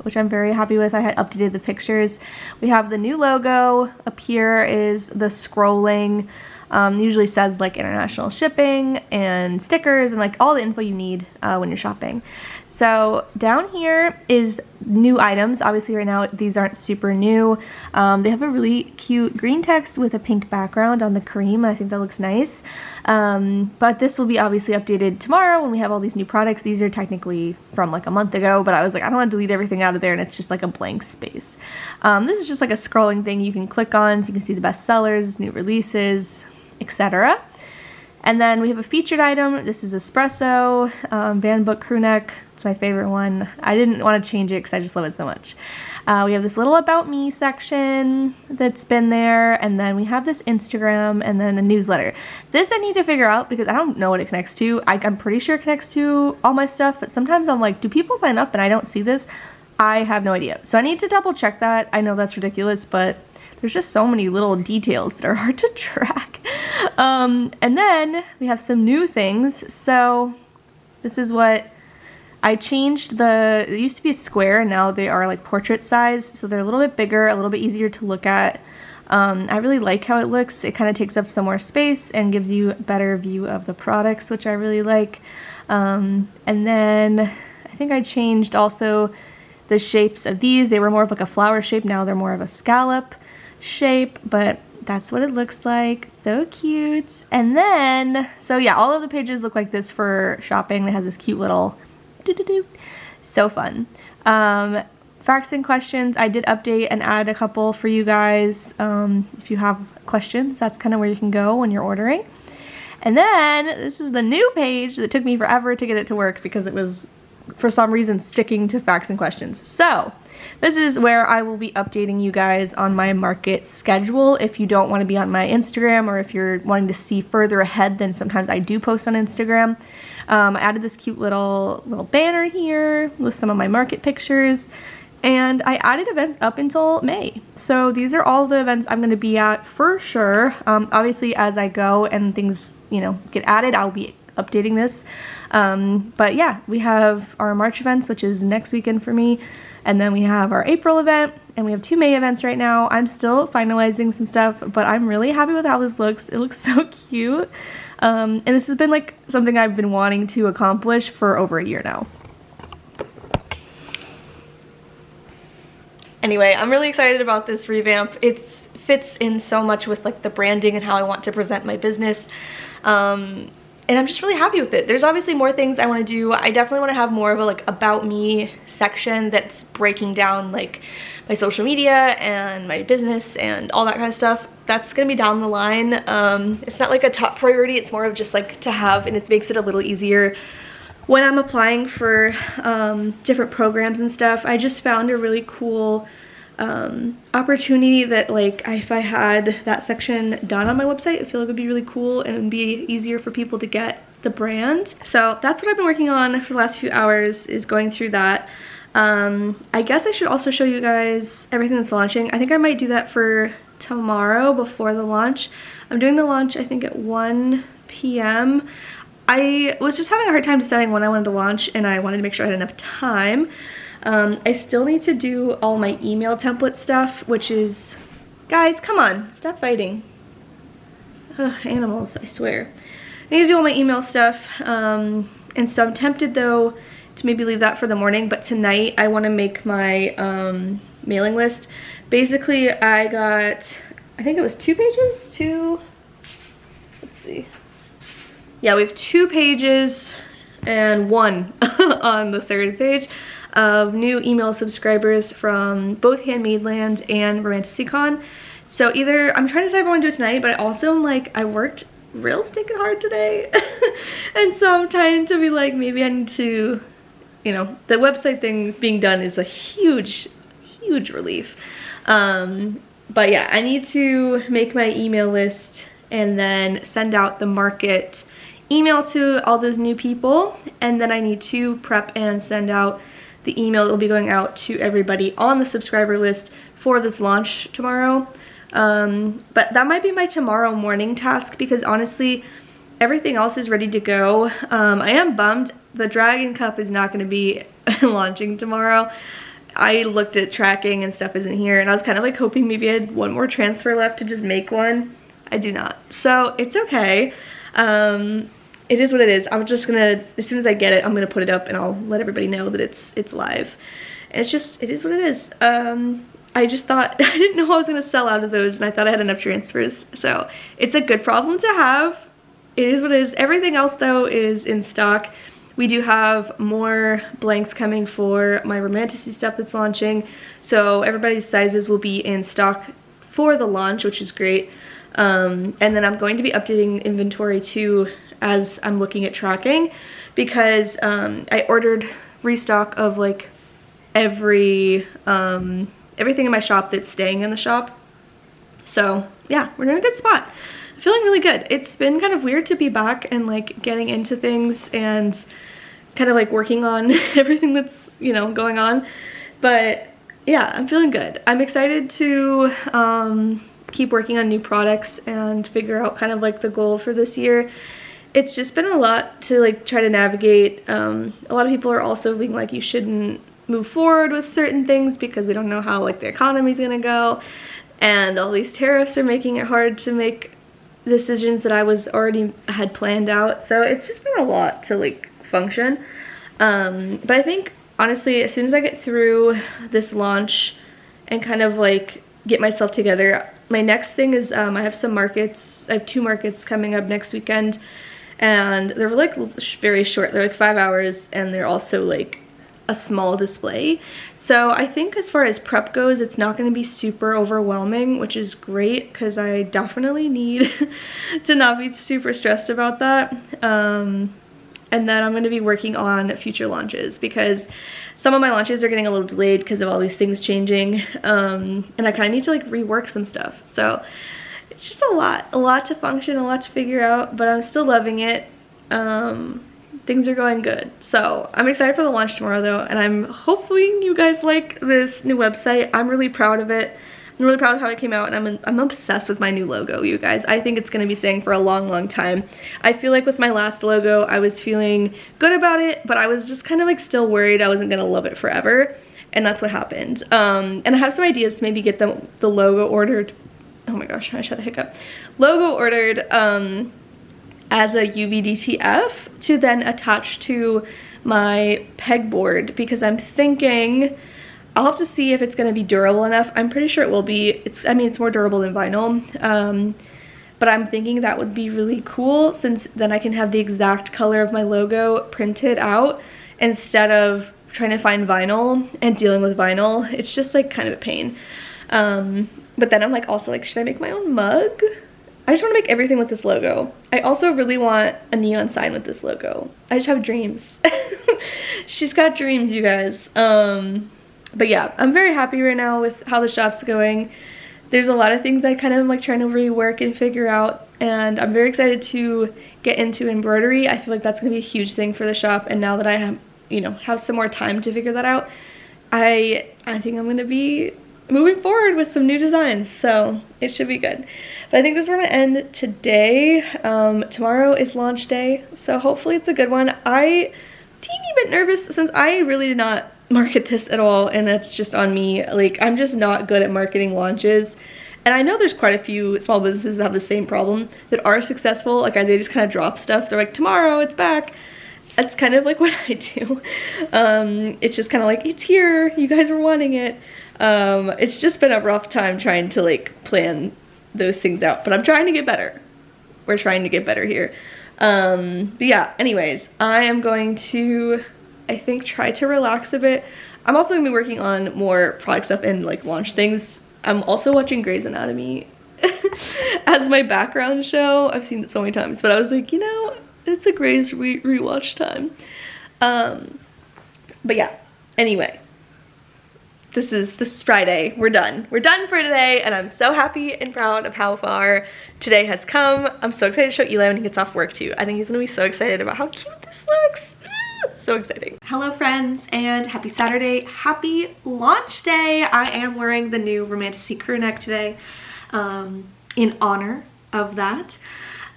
which I'm very happy with. I had updated the pictures. We have the new logo. Up here is the scrolling. Usually says like international shipping and stickers and like all the info you need when you're shopping. So down here is new items. Obviously right now these aren't super new. They have a really cute green text with a pink background on the cream. I think that looks nice. But this will be obviously updated tomorrow when we have all these new products. These are technically from like a month ago, but I was like, I don't want to delete everything out of there, and it's just like a blank space. This is just like a scrolling thing you can click on so you can see the best sellers, new releases, etc. And then we have a featured item. This is espresso, band book crew neck. It's my favorite one. I didn't want to change it because I just love it so much. We have this little about me section that's been there, and then we have this Instagram and then a newsletter. This I need to figure out because I don't know what it connects to. I'm pretty sure it connects to all my stuff, but sometimes I'm like, do people sign up and I don't see this? I have no idea. So I need to double check that. I know that's ridiculous, but there's just so many little details that are hard to track. And then we have some new things. So this is what I changed it used to be a square and now they are like portrait size, so they're a little bit bigger, a little bit easier to look at. I really like how it looks. It kind of takes up some more space and gives you a better view of the products, which I really like. And then I think I changed also the shapes of these. They were more of like a flower shape, now they're more of a scallop shape, but that's what it looks like. So cute. And then, so yeah, all of the pages look like this for shopping. It has this cute little doo-doo-doo. So fun. Facts and questions, I did update and add a couple for you guys. If you have questions, that's kind of where you can go when you're ordering. And then this is the new page that took me forever to get it to work because it was for some reason sticking to facts and questions. So this is where I will be updating you guys on my market schedule. If you don't want to be on my Instagram, or if you're wanting to see further ahead than sometimes I do post on Instagram, I added this cute little banner here with some of my market pictures, and I added events up until May. So these are all the events I'm going to be at for sure. Obviously as I go and things, you know, get added, I'll be updating this. But yeah, we have our March events, which is next weekend for me. And then we have our April event, and we have 2 May events right now. I'm still finalizing some stuff, but I'm really happy with how this looks. It looks so cute. And this has been like something I've been wanting to accomplish for over a year now. Anyway, I'm really excited about this revamp. It fits in so much with like the branding and how I want to present my business. And I'm just really happy with it. There's obviously more things I want to do. I definitely want to have more of a like about me section that's breaking down like my social media and my business and all that kind of stuff. That's gonna be down the line. It's not like a top priority, it's more of just like to have, and it makes it a little easier when I'm applying for different programs and stuff. I just found a really cool opportunity that like if I had that section done on my website, I feel like it would be really cool and it would be easier for people to get the brand. So that's what I've been working on for the last few hours, is going through that. I guess I should also show you guys everything that's launching. I think I might do that for tomorrow before the launch. I'm doing the launch I think at 1 p.m. I was just having a hard time deciding when I wanted to launch, and I wanted to make sure I had enough time. I still need to do all my email template stuff, which is, guys, come on, stop fighting. Ugh, animals, I swear. I need to do all my email stuff, and so I'm tempted though to maybe leave that for the morning, but tonight I want to make my mailing list. Basically, I got, I think it was 2 pages, let's see. Yeah, we have 2 pages and 1 on the 3rd page of new email subscribers from both Handmaidland and Romanticycon. So either, I'm trying to decide if I want to do it tonight, but I also am like, I worked real stinking hard today. And so I'm trying to be like, maybe I need to, you know, the website thing being done is a huge relief. But yeah, I need to make my email list and then send out the market email to all those new people, and then I need to prep and send out the email that will be going out to everybody on the subscriber list for this launch tomorrow. But that might be my tomorrow morning task, because honestly everything else is ready to go. I am bummed the Dragon Cup is not going to be launching tomorrow. I looked at tracking and stuff isn't here, and I was kind of like hoping maybe I had one more transfer left to just make one. I do not, so it's okay. It is what it is. I'm just gonna, as soon as I get it, I'm gonna put it up and I'll let everybody know that it's live. And it's just, it is what it is. I just thought, I didn't know I was gonna sell out of those, and I thought I had enough transfers. So it's a good problem to have. It is what it is. Everything else though is in stock. We do have more blanks coming for my Romanticy stuff that's launching. So everybody's sizes will be in stock for the launch, which is great. And then I'm going to be updating inventory too as I'm looking at tracking, because I ordered restock of like everything in my shop that's staying in the shop. So yeah, we're in a good spot. I'm feeling really good. It's been kind of weird to be back and like getting into things and kind of like working on everything that's, you know, going on. But yeah, I'm feeling good. I'm excited to keep working on new products and figure out kind of like the goal for this year. it's just been a lot to like try to navigate. A lot of people are also being like, you shouldn't move forward with certain things because we don't know how like the economy's gonna go, and all these tariffs are making it hard to make decisions that I had planned out. So it's just been a lot to like function. But I think honestly, as soon as I get through this launch and kind of like get myself together, my next thing is I have some markets. I have 2 markets coming up next weekend, and they're like very short. They're like 5 hours, and they're also like a small display. So I think as far as prep goes, it's not going to be super overwhelming, which is great because I definitely need to not be super stressed about that. And then I'm going to be working on future launches because some of my launches are getting a little delayed because of all these things changing, and I kind of need to like rework some stuff. So it's just a lot to function, a lot to figure out, but I'm still loving it. Things are going good. So I'm excited for the launch tomorrow though, and I'm hoping you guys like this new website. I'm really proud of it. I'm really proud of how it came out, and I'm obsessed with my new logo, you guys. I think it's going to be staying for a long time. I feel like with my last logo, I was feeling good about it, but I was just kind of like still worried I wasn't going to love it forever, and that's what happened. And I have some ideas to maybe get the logo ordered. Oh my gosh, I should have hiccup. Logo ordered as a UVDTF to then attach to my pegboard, because I'm thinking I'll have to see if it's going to be durable enough. I'm pretty sure it will be. I mean, it's more durable than vinyl, but I'm thinking that would be really cool, since then I can have the exact color of my logo printed out instead of trying to find vinyl and dealing with vinyl. It's just like kind of a pain. But then I'm like also like, should I make my own mug? I just want to make everything with this logo. I also really want a neon sign with this logo. I just have dreams. She's got dreams, you guys. But yeah, I'm very happy right now with how the shop's going. There's a lot of things I kind of like trying to rework and figure out, and I'm very excited to get into embroidery. I feel like that's going to be a huge thing for the shop, and now that I have, you know, have some more time to figure that out, I think I'm going to be moving forward with some new designs, so it should be good. But I think this is where I'm going to end today. Tomorrow is launch day, so hopefully it's a good one. I teeny bit nervous since I really did not market this at all, and that's just on me. Like, I'm just not good at marketing launches, and I know there's quite a few small businesses that have the same problem that are successful. Like, they just kind of drop stuff. They're like, tomorrow it's back. That's kind of like what I do. It's just kind of like, it's here, you guys were wanting it. It's just been a rough time trying to like plan those things out, but I'm trying to get better. We're trying to get better here. But yeah, anyways, I am going to, I think, try to relax a bit. I'm also gonna be working on more product stuff and like launch things. I'm also watching Grey's Anatomy as my background show. I've seen it so many times, but I was like, you know, it's a Grey's rewatch time. But yeah, anyway, this is Friday. We're done. We're done for today, and I'm so happy and proud of how far today has come. I'm so excited to show Eli when he gets off work too. I think he's gonna be so excited about how cute this looks. So exciting. Hello friends, and happy Saturday. Happy launch day. I am wearing the new Romantasy crew neck today in honor of that.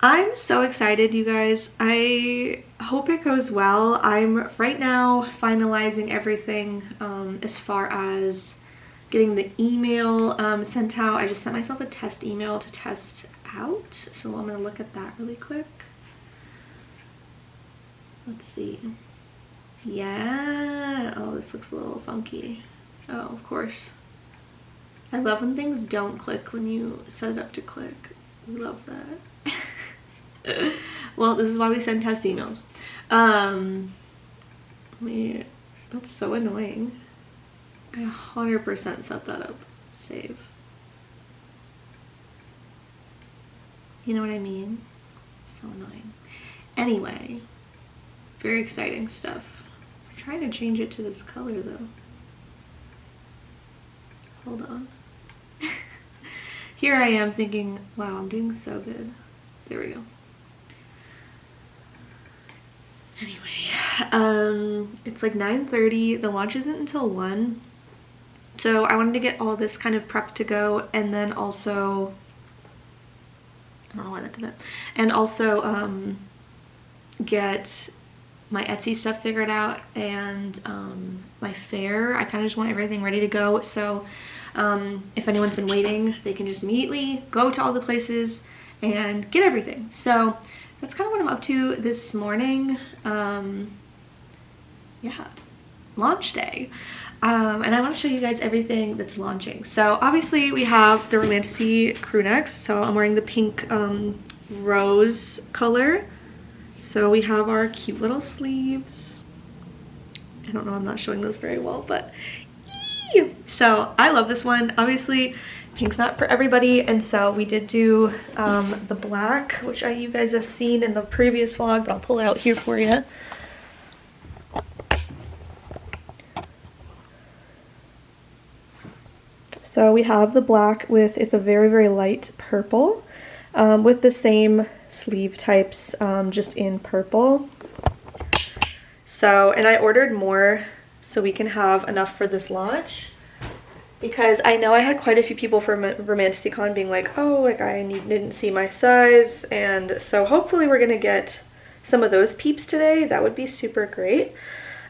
I'm so excited, you guys. I hope it goes well. I'm right now finalizing everything as far as getting the email sent out. I just sent myself a test email to test out, so I'm gonna look at that really quick. Let's see. Yeah, oh, this looks a little funky. Oh, of course. I love when things don't click when you set it up to click. We love that. Well, this is why we send test emails. That's so annoying. I 100% set that up. Save. You know what I mean? So annoying. Anyway, very exciting stuff. I'm trying to change it to this color though. Hold on. Here I am thinking, wow, I'm doing so good. There we go. Anyway, it's like 9:30. The launch isn't until 1. So I wanted to get all this kind of prep to go, and then also, I don't know why that did that. And also get my Etsy stuff figured out and my fair. I kind of just want everything ready to go. So if anyone's been waiting, they can just immediately go to all the places and get everything. So that's kind of what I'm up to this morning. Yeah, launch day. And I want to show you guys everything that's launching. So obviously we have the Romantasy crew necks. So I'm wearing the pink rose color. So we have our cute little sleeves. I don't know, I'm not showing those very well, but so I love this one. Obviously pink's not for everybody, and so we did do the black, which you guys have seen in the previous vlog, but I'll pull it out here for you. So we have the black with, it's a very, very light purple with the same sleeve types, just in purple. So, and I ordered more so we can have enough for this launch, because I know I had quite a few people from RomantasyCon being like, oh, like didn't see my size, and so hopefully we're gonna get some of those peeps today. That would be super great.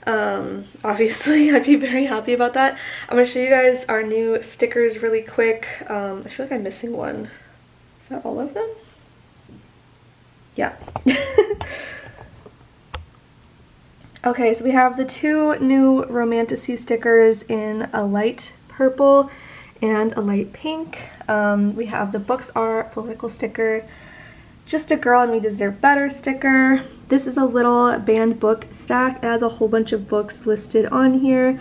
Obviously I'd be very happy about that. I'm gonna show you guys our new stickers really quick. I feel like I'm missing one. Is that all of them? Yeah. Okay, so we have the two new Romantasy stickers in a light purple and a light pink. We have the Books Are Political sticker, Just a Girl and We Deserve Better sticker. This is a little banned book stack. It has a whole bunch of books listed on here.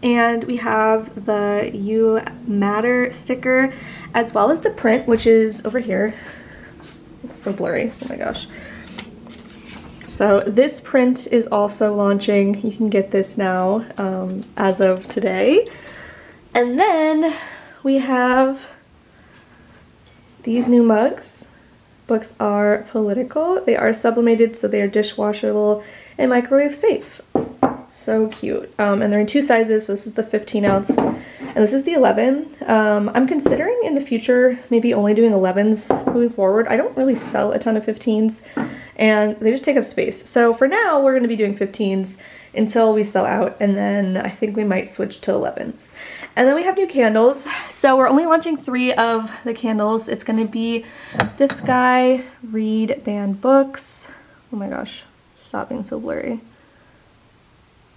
And we have the You Matter sticker, as well as the print, which is over here. It's so blurry, oh my gosh. So this print is also launching. You can get this now as of today. And then we have these new mugs. Books Are Political. They are sublimated, so they are dishwashable and microwave safe. So cute. And they're in two sizes, so this is the 15 ounce and this is the 11. I'm considering in the future maybe only doing 11s moving forward. I don't really sell a ton of 15s and they just take up space. So for now we're going to be doing 15s until we sell out, and then I think we might switch to 11s. And then we have new candles. So we're only launching 3 of the candles. It's going to be this guy, Read Banned Books. Oh my gosh, stop being so blurry.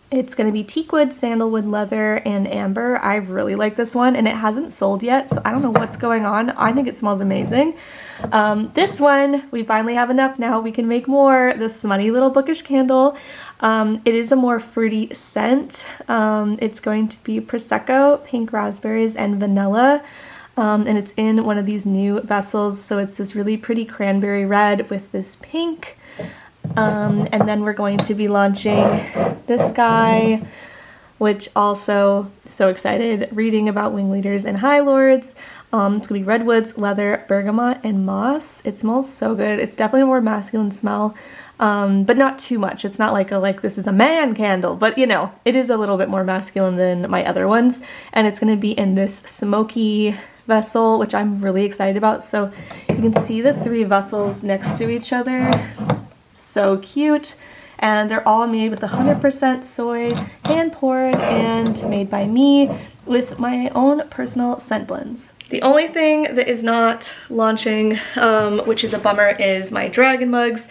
It's going to be teakwood, sandalwood, leather, and amber. I really like this one, and it hasn't sold yet, so I don't know what's going on. I think it smells amazing. This one, we finally have enough now. We can make more. This Smutty Little Bookish candle. It is a more fruity scent. It's going to be Prosecco, pink raspberries, and vanilla. And it's in one of these new vessels, so it's this really pretty cranberry red with this pink. And then we're going to be launching this guy, which also so excited, reading about wing leaders and high lords. It's gonna be redwoods, leather, bergamot, and moss. It smells so good. It's definitely a more masculine smell, but not too much. It's not like this is a man candle, but you know, it is a little bit more masculine than my other ones. And it's gonna be in this smoky vessel, which I'm really excited about. So you can see the 3 vessels next to each other. So cute, and they're all made with 100% soy, hand poured and made by me with my own personal scent blends. The only thing that is not launching, which is a bummer, is my dragon mugs.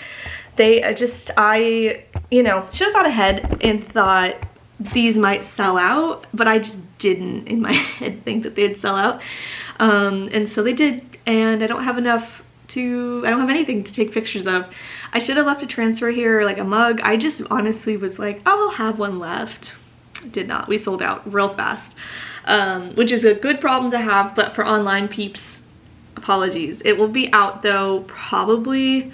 They I you know, should have thought ahead and thought these might sell out, but I just didn't in my head think that they'd sell out. And so they did, and I don't have anything to take pictures of. I should have left a transfer here, like a mug. I just honestly was like, oh, I'll have one left. Did not. We sold out real fast, which is a good problem to have, but for online peeps, apologies. It will be out though, probably,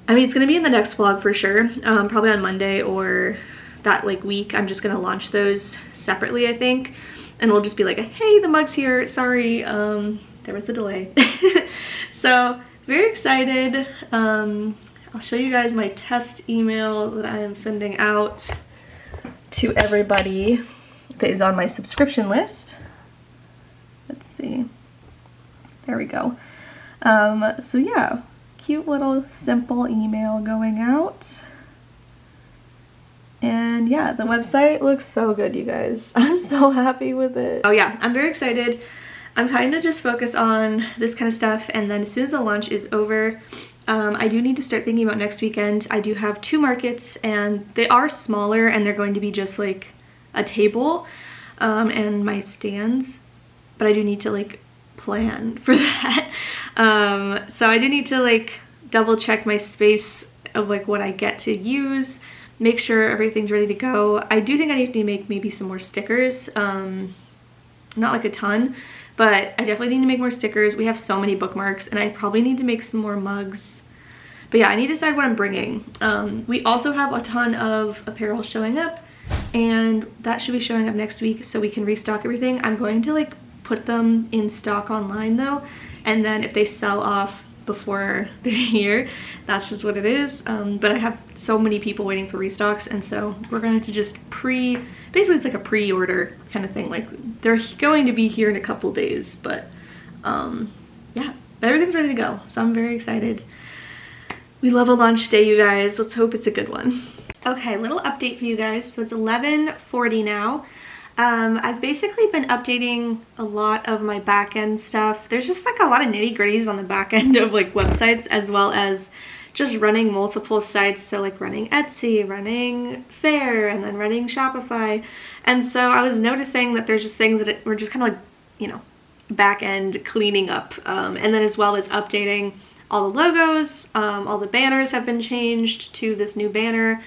I mean, it's gonna be in the next vlog for sure, probably on Monday or that like week. I'm just gonna launch those separately, I think, and we'll just be like, hey, the mug's here, sorry, there was a delay. So very excited. I'll show you guys my test email that I am sending out to everybody that is on my subscription list. Let's see. There we go. So yeah, cute little simple email going out. And yeah, the website looks so good, you guys. I'm so happy with it. Oh yeah, I'm very excited. I'm trying to just focus on this kind of stuff, and then as soon as the launch is over, I do need to start thinking about next weekend. I do have 2 markets, and they are smaller, and they're going to be just like a table and my stands, but I do need to like plan for that. So I do need to like double check my space of like what I get to use, make sure everything's ready to go. I do think I need to make maybe some more stickers, not like a ton, but I definitely need to make more stickers. We have so many bookmarks, and I probably need to make some more mugs. But yeah, I need to decide what I'm bringing. We also have a ton of apparel showing up, and that should be showing up next week so we can restock everything. I'm going to like put them in stock online though, and then if they sell off before they're here, that's just what it is. But I have so many people waiting for restocks, and so we're going to just basically it's like a pre-order kind of thing. Like they're going to be here in a couple days, but yeah, but everything's ready to go, so I'm very excited. We love a launch day, you guys. Let's hope it's a good one. Okay, little update for you guys. So it's 11:40 now. I've basically been updating a lot of my back-end stuff. There's just like a lot of nitty-gritties on the back end of like websites, as well as just running multiple sites. So like running Etsy, running Faire, and then running Shopify. And so I was noticing that there's just things that were just kind of like, you know, back-end cleaning up. And then as well as updating all the logos, all the banners have been changed to this new banner.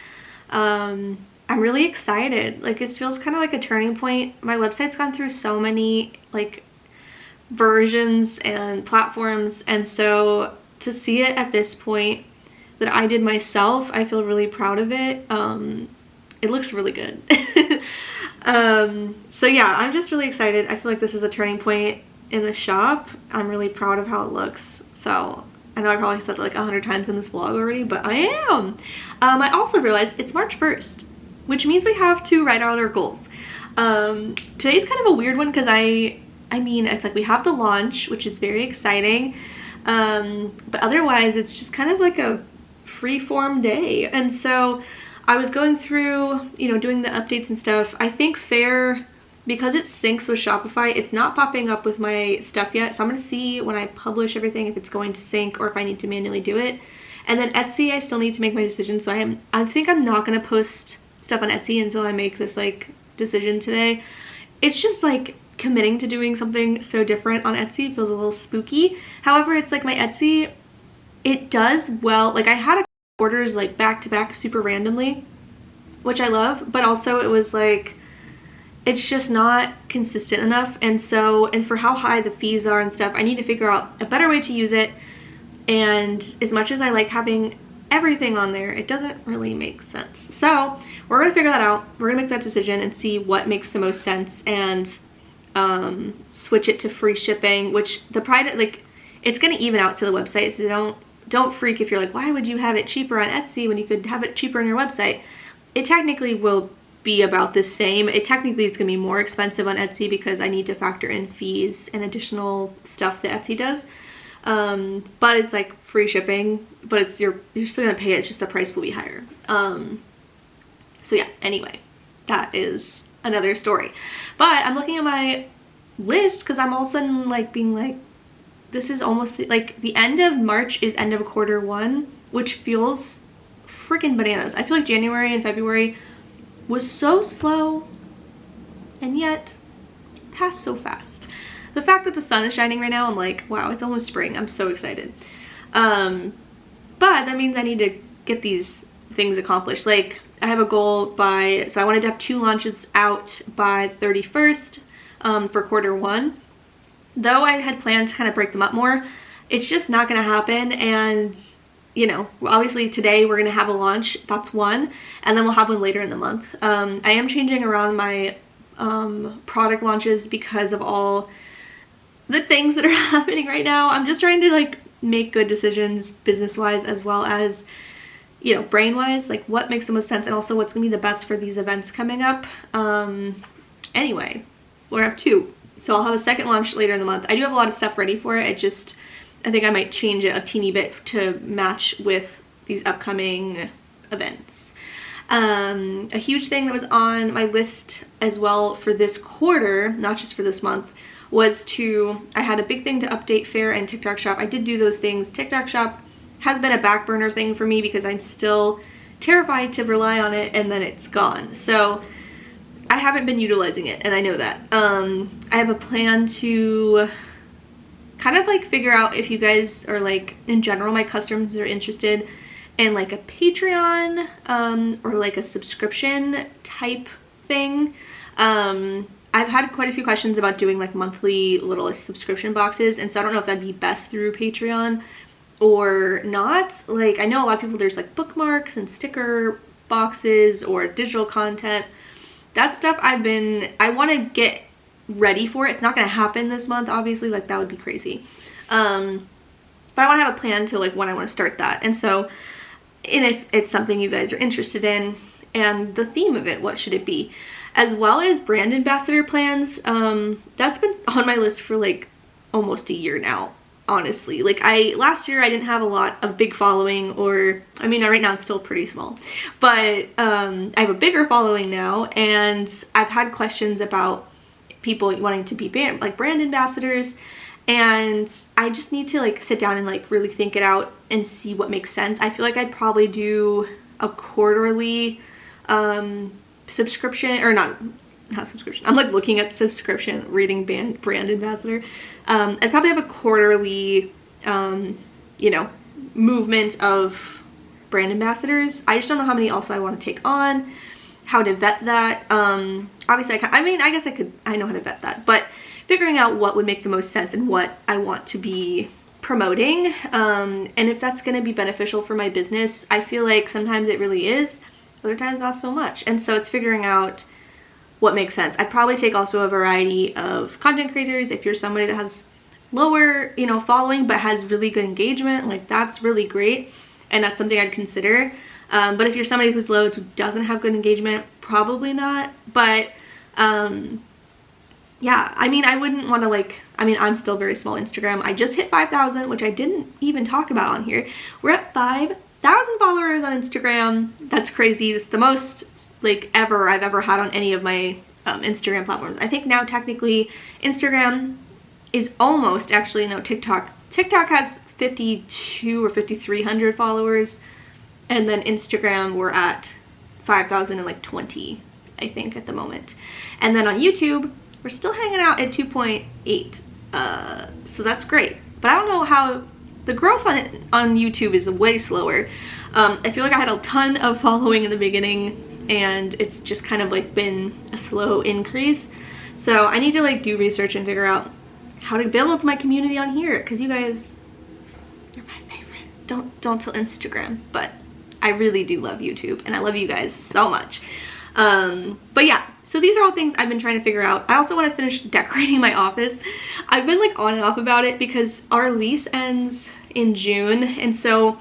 I'm really excited. Like it feels kind of like a turning point. My website's gone through so many like versions and platforms, and so to see it at this point that I did myself, I feel really proud of it. It looks really good. So yeah, I'm just really excited. I feel like this is a turning point in the shop. I'm really proud of how it looks. So I know I probably said it like 100 times in this vlog already, but I am. I also realized it's March 1st. Which means we have to write out our goals. Today's kind of a weird one because I mean, it's like we have the launch, which is very exciting. But otherwise, it's just kind of like a free-form day. And so I was going through, you know, doing the updates and stuff. I think Faire, because it syncs with Shopify, it's not popping up with my stuff yet. So I'm going to see when I publish everything if it's going to sync or if I need to manually do it. And then Etsy, I still need to make my decision. So I think I'm not going to post stuff on Etsy until I make this like decision today. It's just like committing to doing something so different on Etsy feels a little spooky. However, it's like my Etsy, it does well. Like I had orders like back to back super randomly, which I love, but also it was like it's just not consistent enough. And so, and for how high the fees are and stuff, I need to figure out a better way to use it. And as much as I like having everything on there, it doesn't really make sense. So we're gonna figure that out. We're gonna make that decision and see what makes the most sense, and switch it to free shipping, which the private, like, it's gonna even out to the website. So don't freak if you're like, why would you have it cheaper on Etsy when you could have it cheaper on your website? It technically will be about the same. It technically is gonna be more expensive on Etsy because I need to factor in fees and additional stuff that Etsy does. But it's like free shipping, but it's you're still gonna pay it, it's just the price will be higher. So yeah, anyway, that is another story. But I'm looking at my list because I'm all of a sudden like being like, this is almost like the end of March is end of quarter 1, which feels freaking bananas. I feel like January and February was so slow and yet passed so fast. The fact that the sun is shining right now, I'm like, wow, it's almost spring. I'm so excited. But that means I need to get these things accomplished. Like I have a goal so I wanted to have 2 launches out by 31st for quarter 1. Though I had planned to kind of break them up more, it's just not gonna happen. And you know, obviously today we're gonna have a launch, that's one, and then we'll have one later in the month. I am changing around my product launches because of all the things that are happening right now. I'm just trying to like make good decisions business-wise as well as, you know, brain-wise, like what makes the most sense and also what's gonna be the best for these events coming up. Anyway, we'll have 2. So I'll have a second launch later in the month. I do have a lot of stuff ready for it. It just, I think I might change it a teeny bit to match with these upcoming events. A huge thing that was on my list as well for this quarter, not just for this month, was I had a big thing to update Fair and TikTok Shop. I did do those things. TikTok Shop has been a back burner thing for me because I'm still terrified to rely on it and then it's gone. So I haven't been utilizing it, and I know that. I have a plan to kind of like figure out if you guys are like, in general, my customers are interested in like a Patreon or like a subscription type thing. I've had quite a few questions about doing like monthly little subscription boxes, and so I don't know if that'd be best through Patreon or not. Like, I know a lot of people, there's like bookmarks and sticker boxes or digital content. That stuff I want to get ready for. It's not going to happen this month, obviously, like that would be crazy. But I want to have a plan to like when I want to start that. And so, and if it's something you guys are interested in and the theme of it, what should it be? As well as brand ambassador plans. That's been on my list for like almost a year now, honestly. Like last year I didn't have a lot of big following, or I mean right now I'm still pretty small, but I have a bigger following now, and I've had questions about people wanting to be like brand ambassadors, and I just need to like sit down and like really think it out and see what makes sense. I feel like I'd probably do a quarterly subscription, or not subscription, I'm like looking at subscription, reading brand ambassador. I'd probably have a quarterly you know, movement of brand ambassadors. I just don't know how many also I want to take on, how to vet that. Obviously I know how to vet that, but figuring out what would make the most sense and what I want to be promoting, and if that's going to be beneficial for my business. I feel like sometimes it really is, other times not so much, and so it's figuring out what makes sense. I'd probably take also a variety of content creators. If you're somebody that has lower, you know, following but has really good engagement, like that's really great, and that's something I'd consider. But if you're somebody who's low, who doesn't have good engagement, probably not. But yeah, I mean, I wouldn't want to like, I mean, I'm still very small Instagram. I just hit 5,000, which I didn't even talk about on here. We're at 5,000 followers on Instagram. That's crazy. It's the most like I've ever had on any of my Instagram platforms. I think now technically Instagram is almost, actually no, TikTok has 52 or 5,300 followers, and then Instagram we're at 5,020, I think, at the moment. And then on YouTube we're still hanging out at 2.8, so that's great. But I don't know how the growth on YouTube is way slower. I feel like I had a ton of following in the beginning, and it's just kind of like been a slow increase. So I need to like do research and figure out how to build my community on here, because you guys, you're my favorite. Don't tell Instagram, but I really do love YouTube, and I love you guys so much. But yeah, so these are all things I've been trying to figure out. I also want to finish decorating my office. I've been like on and off about it because our lease ends in June, and so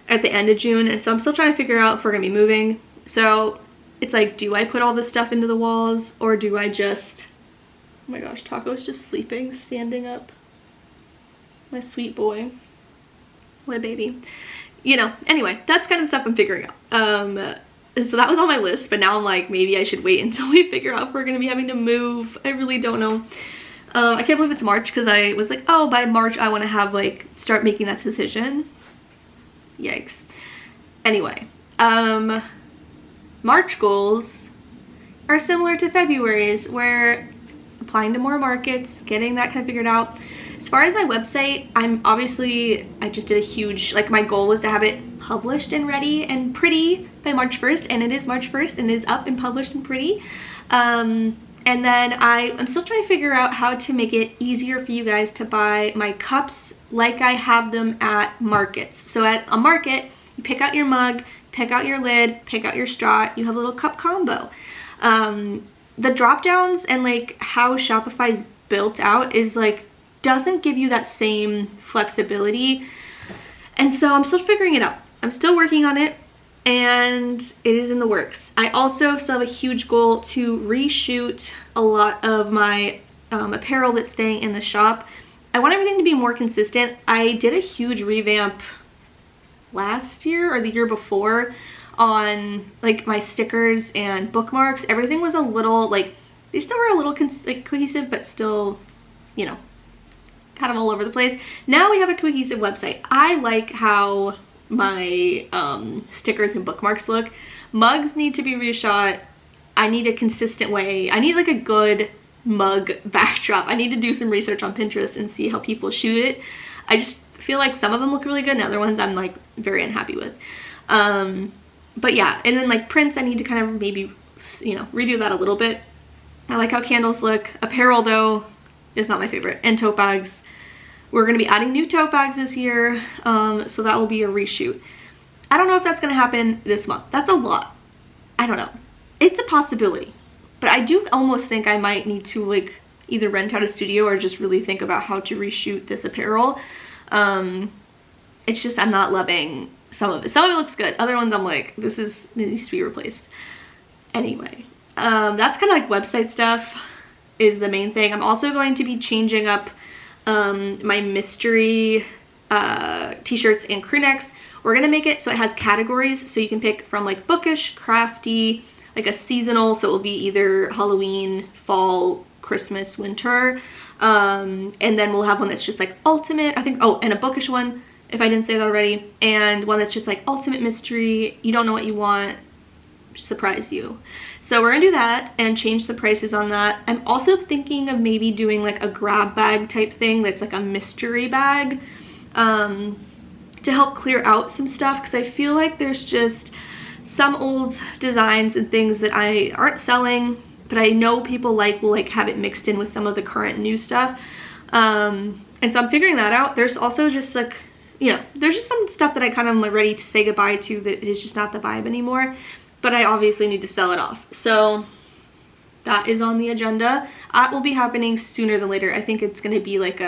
at the end of June, and so I'm still trying to figure out if we're gonna be moving. So it's like, do I put all this stuff into the walls, or do I just, oh my gosh, Taco's just sleeping, standing up. My sweet boy. What a baby. You know, anyway, that's kind of stuff I'm figuring out. So that was on my list, but now I'm like, maybe I should wait until we figure out if we're gonna be having to move. I really don't know. I can't believe it's March, because I was like, oh, by March I want to have like, start making that decision. Yikes. Anyway, March goals are similar to February's, where applying to more markets, getting that kind of figured out. As far as my website, I just did a huge, like my goal was to have it published and ready and pretty by March 1st, and it is March 1st and it is up and published and pretty. And then I'm still trying to figure out how to make it easier for you guys to buy my cups like I have them at markets. So at a market, you pick out your mug, pick out your lid, pick out your straw, you have a little cup combo. The drop downs and like how Shopify's built out is like, doesn't give you that same flexibility. And so I'm still figuring it out. I'm still working on it, and it is in the works. I also still have a huge goal to reshoot a lot of my apparel that's staying in the shop. I want everything to be more consistent. I did a huge revamp last year or the year before on like my stickers and bookmarks. Everything was a little like, they still were a little like cohesive, but still, you know, kind of all over the place. Now we have a cohesive website. I like how my stickers and bookmarks look. Mugs need to be reshot. I need a consistent way. I need like a good mug backdrop. I need to do some research on Pinterest and see how people shoot it. I just feel like some of them look really good and other ones I'm like very unhappy with. But yeah, and then like prints, I need to kind of maybe, you know, redo that a little bit. I like how candles look. Apparel though is not my favorite. And tote bags. We're going to be adding new tote bags this year, so that will be a reshoot. I don't know if that's going to happen this month. That's a lot. I don't know. It's a possibility. But I do almost think I might need to like either rent out a studio or just really think about how to reshoot this apparel. It's just I'm not loving some of it. Some of it looks good. Other ones I'm like, this needs to be replaced. Anyway, that's kind of like website stuff is the main thing. I'm also going to be changing up my mystery t-shirts and crew necks. We're gonna make it so it has categories, so you can pick from like bookish, crafty, like a seasonal, so it will be either Halloween, fall, Christmas, winter, and then we'll have one that's just like ultimate, I think, oh, and a bookish one if I didn't say that already, and one that's just like ultimate mystery, you don't know what you want, surprise you. So we're gonna do that and change the prices on that. I'm also thinking of maybe doing like a grab bag type thing that's like a mystery bag to help clear out some stuff, because I feel like there's just some old designs and things that aren't selling, but I know people will like have it mixed in with some of the current new stuff. And so I'm figuring that out. There's also just like, you know, there's just some stuff that I kind of am like ready to say goodbye to that is just not the vibe anymore. But I obviously need to sell it off. So that is on the agenda. That will be happening sooner than later. I think it's going to be like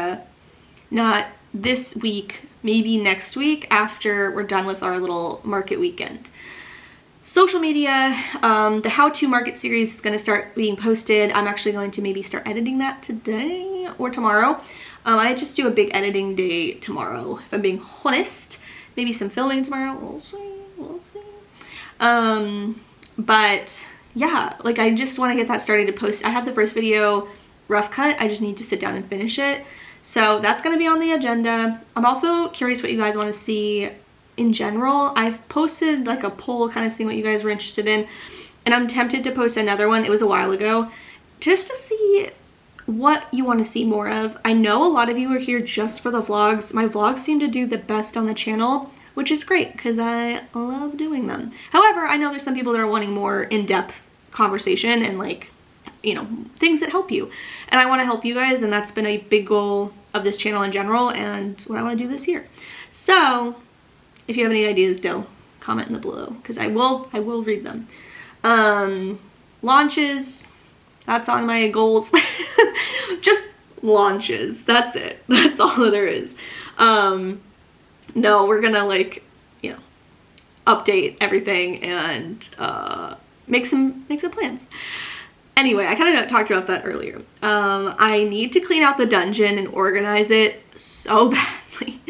not this week, maybe next week after we're done with our little market weekend. Social media, the how-to market series is going to start being posted. I'm actually going to maybe start editing that today or tomorrow. I just do a big editing day tomorrow, if I'm being honest. Maybe some filming tomorrow. We'll see. But yeah, like I just want to get that started to post. I have the first video rough cut. I just need to sit down and finish it. So that's going to be on the agenda. I'm also curious what you guys want to see in general. I've posted like a poll kind of seeing what you guys were interested in, and I'm tempted to post another one. It was a while ago just to see what you want to see more of. I know a lot of you are here just for the vlogs. My vlogs seem to do the best on the channel, which is great because I love doing them. However, I know there's some people that are wanting more in-depth conversation and like, you know, things that help you. And I want to help you guys, and that's been a big goal of this channel in general and what I want to do this year. So if you have any ideas, still comment in the below because I will read them. Launches, that's on my goals. Just launches, that's it. That's all that there is. No, we're gonna like, you know, update everything and make some plans. Anyway, I kind of talked about that earlier. I need to clean out the dungeon and organize it so badly.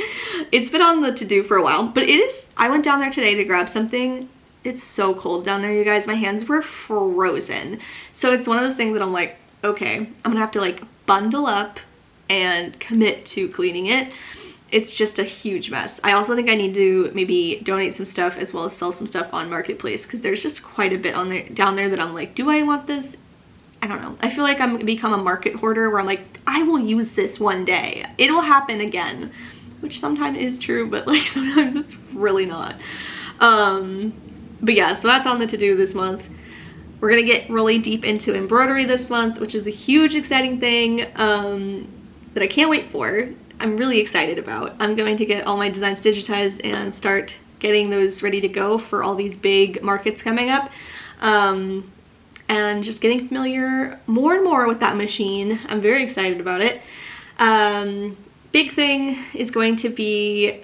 It's been on the to-do for a while, but it is, I went down there today to grab something. It's so cold down there, you guys. My hands were frozen. So it's one of those things that I'm like, okay, I'm gonna have to like bundle up and commit to cleaning it. It's just a huge mess. I also think I need to maybe donate some stuff as well as sell some stuff on Marketplace because there's just quite a bit on there down there that I'm like, do I want this? I don't know. I feel like I'm gonna become a market hoarder where I'm like, I will use this one day. It'll happen again, which sometimes is true, but like sometimes it's really not. But yeah, so that's on the to-do this month. We're gonna get really deep into embroidery this month, which is a huge exciting thing that I can't wait for. I'm really excited about. I'm going to get all my designs digitized and start getting those ready to go for all these big markets coming up. And just getting familiar more and more with that machine. I'm very excited about it. Big thing is going to be,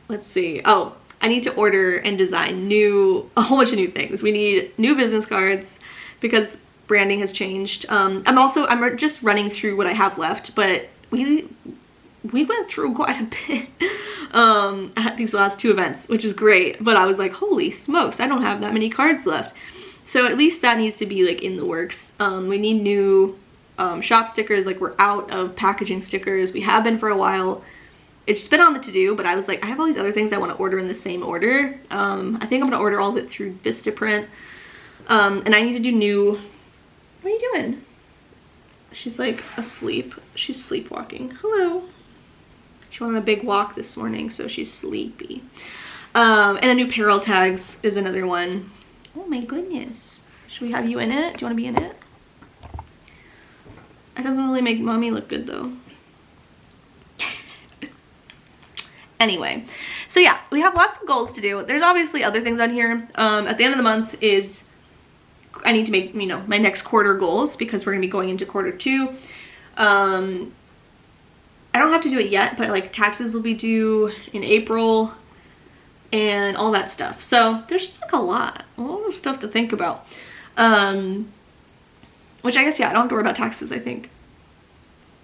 let's see. Oh, I need to order and design a whole bunch of new things. We need new business cards because branding has changed. I'm just running through what I have left, but we went through quite a bit at these last 2 events, which is great. But I was like, holy smokes, I don't have that many cards left. So at least that needs to be like in the works. We need new shop stickers. Like, we're out of packaging stickers. We have been for a while. It's been on the to-do, but I was like, I have all these other things I want to order in the same order. I think I'm gonna order all of it through Vistaprint. And I need to do new, what are you doing? She's like asleep. She's sleepwalking. Hello. She went on a big walk this morning, so she's sleepy. And a new peril tags is another one. Oh my goodness. Should we have you in it? Do you want to be in it? It doesn't really make mommy look good though. Anyway, so yeah, we have lots of goals to do. There's obviously other things on here. At the end of the month is, I need to make, you know, my next quarter goals, because we're gonna be going into quarter 2. I don't have to do it yet, but like taxes will be due in April and all that stuff. So there's just like a lot of stuff to think about. Which I guess, yeah, I don't have to worry about taxes, I think.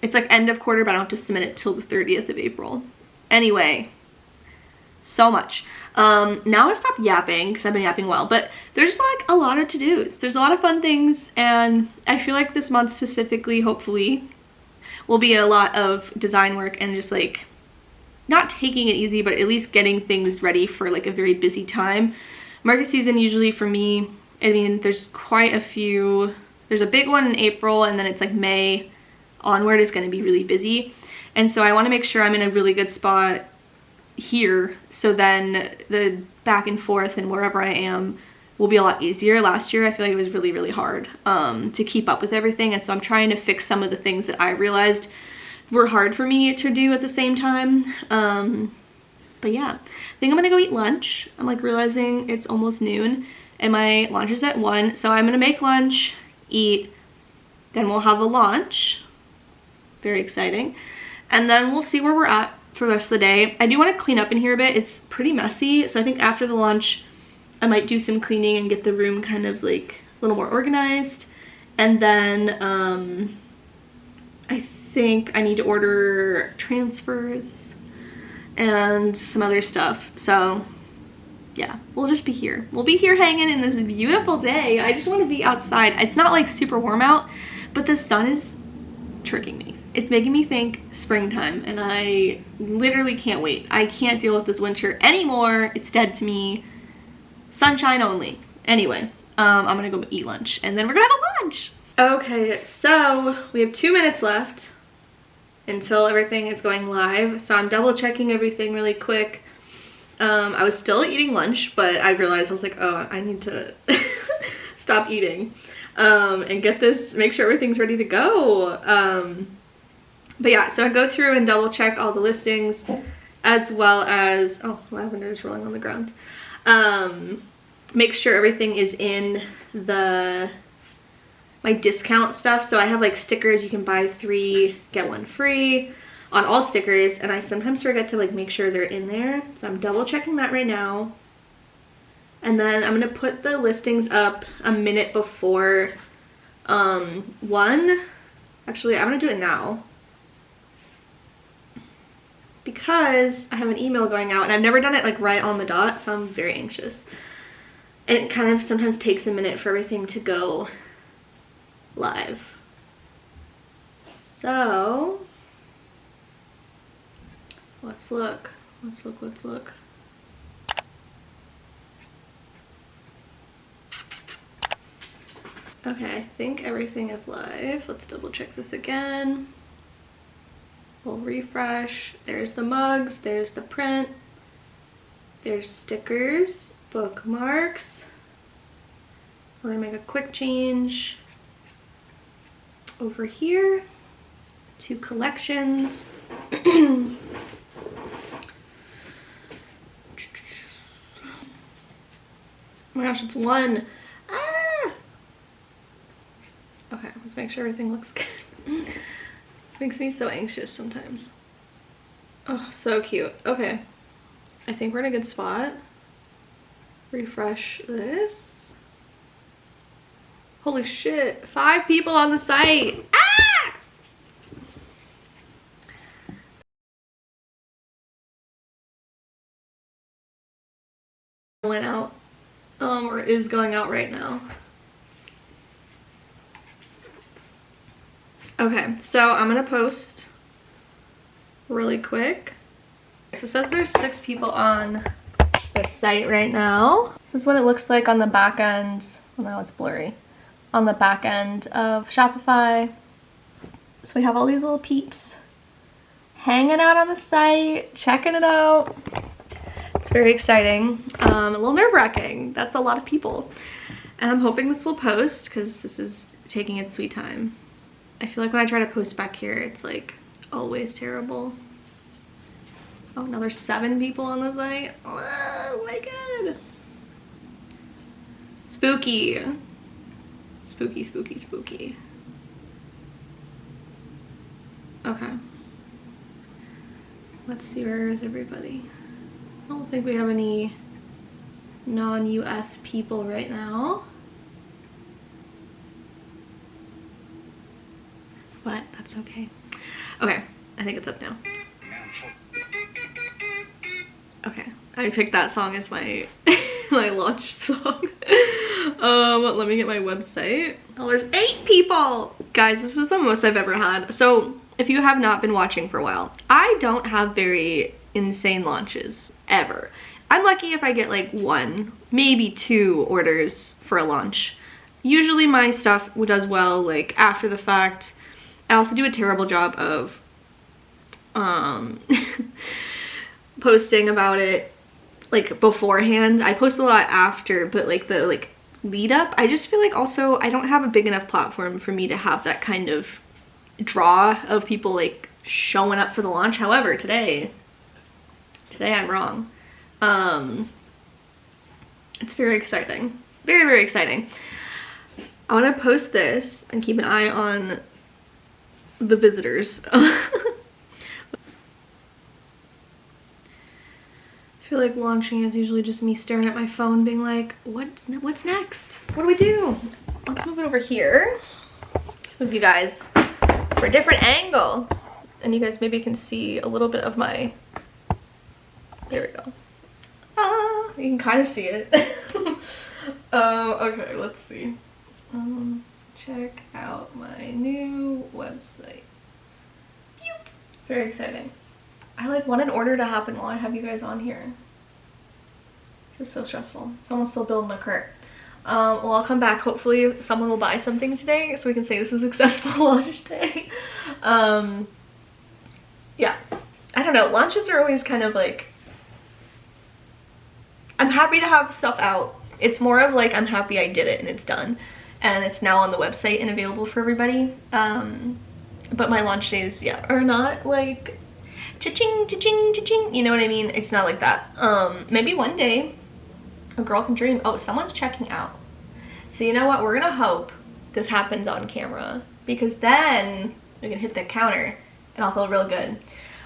It's like end of quarter, but I don't have to submit it till the 30th of April. Anyway, so much. Now I'm gonna stop yapping because I've been yapping well, but there's just like a lot of to-dos. There's a lot of fun things, and I feel like this month specifically, hopefully, will be a lot of design work and just like not taking it easy, but at least getting things ready for like a very busy time. Market season usually for me, I mean, there's quite a few. There's a big one in April, and then it's like May onward is going to be really busy. And so I want to make sure I'm in a really good spot here, so then the back and forth and wherever I am will be a lot easier. Last year I feel like it was really, really hard to keep up with everything, and so I'm trying to fix some of the things that I realized were hard for me to do at the same time. But yeah, I think I'm gonna go eat lunch. I'm like realizing it's almost noon and my lunch is at 1, so I'm gonna make lunch, eat, then we'll have a launch. Very exciting. And then we'll see where we're at for the rest of the day. I do want to clean up in here a bit. It's pretty messy, so I think after the lunch I might do some cleaning and get the room kind of like a little more organized. And then I think I need to order transfers and some other stuff. So yeah, we'll just be here. We'll be here hanging in this beautiful day. I just want to be outside. It's not like super warm out, but the sun is tricking me. It's making me think springtime, and I literally can't wait. I can't deal with this winter anymore. It's dead to me. Sunshine only. Anyway, I'm gonna go eat lunch, and then we're gonna have a lunch. Okay, so we have 2 minutes left until everything is going live. So I'm double checking everything really quick. I was still eating lunch, but I realized I was like, oh, I need to stop eating and get this, make sure everything's ready to go. But yeah, so I go through and double check all the listings, as well as, oh, lavender is rolling on the ground. Make sure everything is in my discount stuff. So I have like stickers, you can buy 3, get 1 free on all stickers, and I sometimes forget to like make sure they're in there. So I'm double checking that right now. And then I'm gonna put the listings up a minute before 1. Actually, I'm gonna do it now, because I have an email going out and I've never done it like right on the dot, so I'm very anxious. And it kind of sometimes takes a minute for everything to go live. So let's look. Okay, I think everything is live. Let's double check this again. We'll refresh. There's the mugs, there's the print, there's stickers, bookmarks. We're gonna make a quick change over here to collections. Oh my gosh, it's 1. Ah! Okay, let's make sure everything looks good. This makes me so anxious sometimes. Oh, so cute. Okay, I think we're in a good spot. Refresh this. Holy shit, 5 people on the site. Ah! Went out, or is going out right now. Okay, so I'm gonna post really quick. So it says there's 6 people on the site right now. This is what it looks like on the back end. Well, now it's blurry. On the back end of Shopify. So we have all these little peeps hanging out on the site, checking it out. It's very exciting. A little nerve-wracking. That's a lot of people. And I'm hoping this will post because this is taking its sweet time. I feel like when I try to post back here, it's like always terrible. Oh, now there's 7 people on the site. Oh my god. Spooky. Spooky, spooky, spooky. Okay. Let's see, where is everybody? I don't think we have any non-US people right now. But that's okay. Okay, I think it's up now. Okay, I picked that song as my my launch song. Let me get my website. Oh, there's 8 people! Guys, this is the most I've ever had. So, if you have not been watching for a while, I don't have very insane launches, ever. I'm lucky if I get like 1, maybe 2 orders for a launch. Usually my stuff does well, like, after the fact. I also do a terrible job of posting about it like beforehand. I post a lot after, but like the lead up, I just feel like also I don't have a big enough platform for me to have that kind of draw of people like showing up for the launch. However, today I'm wrong. It's very exciting. Very, very exciting. I want to post this and keep an eye on the visitors. I feel like launching is usually just me staring at my phone being like, what's next? What do we do? Let's move it over here. Let's move you guys for a different angle. And you guys maybe can see a little bit of my, there we go. Ah, you can kind of see it. Okay, let's see. Check out my new website. Very exciting. I like want an order to happen while I have you guys on here. It's so stressful. Someone's still building a cart. Well, I'll come back. Hopefully someone will buy something today so we can say this is a successful launch day. Yeah, I don't know. Launches are always kind of like, I'm happy to have stuff out. It's more of like, I'm happy I did it and it's done. And it's now on the website and available for everybody. But my launch days, yeah, are not like cha-ching, cha-ching, cha-ching. You know what I mean? It's not like that. Maybe one day a girl can dream. Oh, someone's checking out. So you know what? We're gonna hope this happens on camera because then we can hit the counter and I'll feel real good.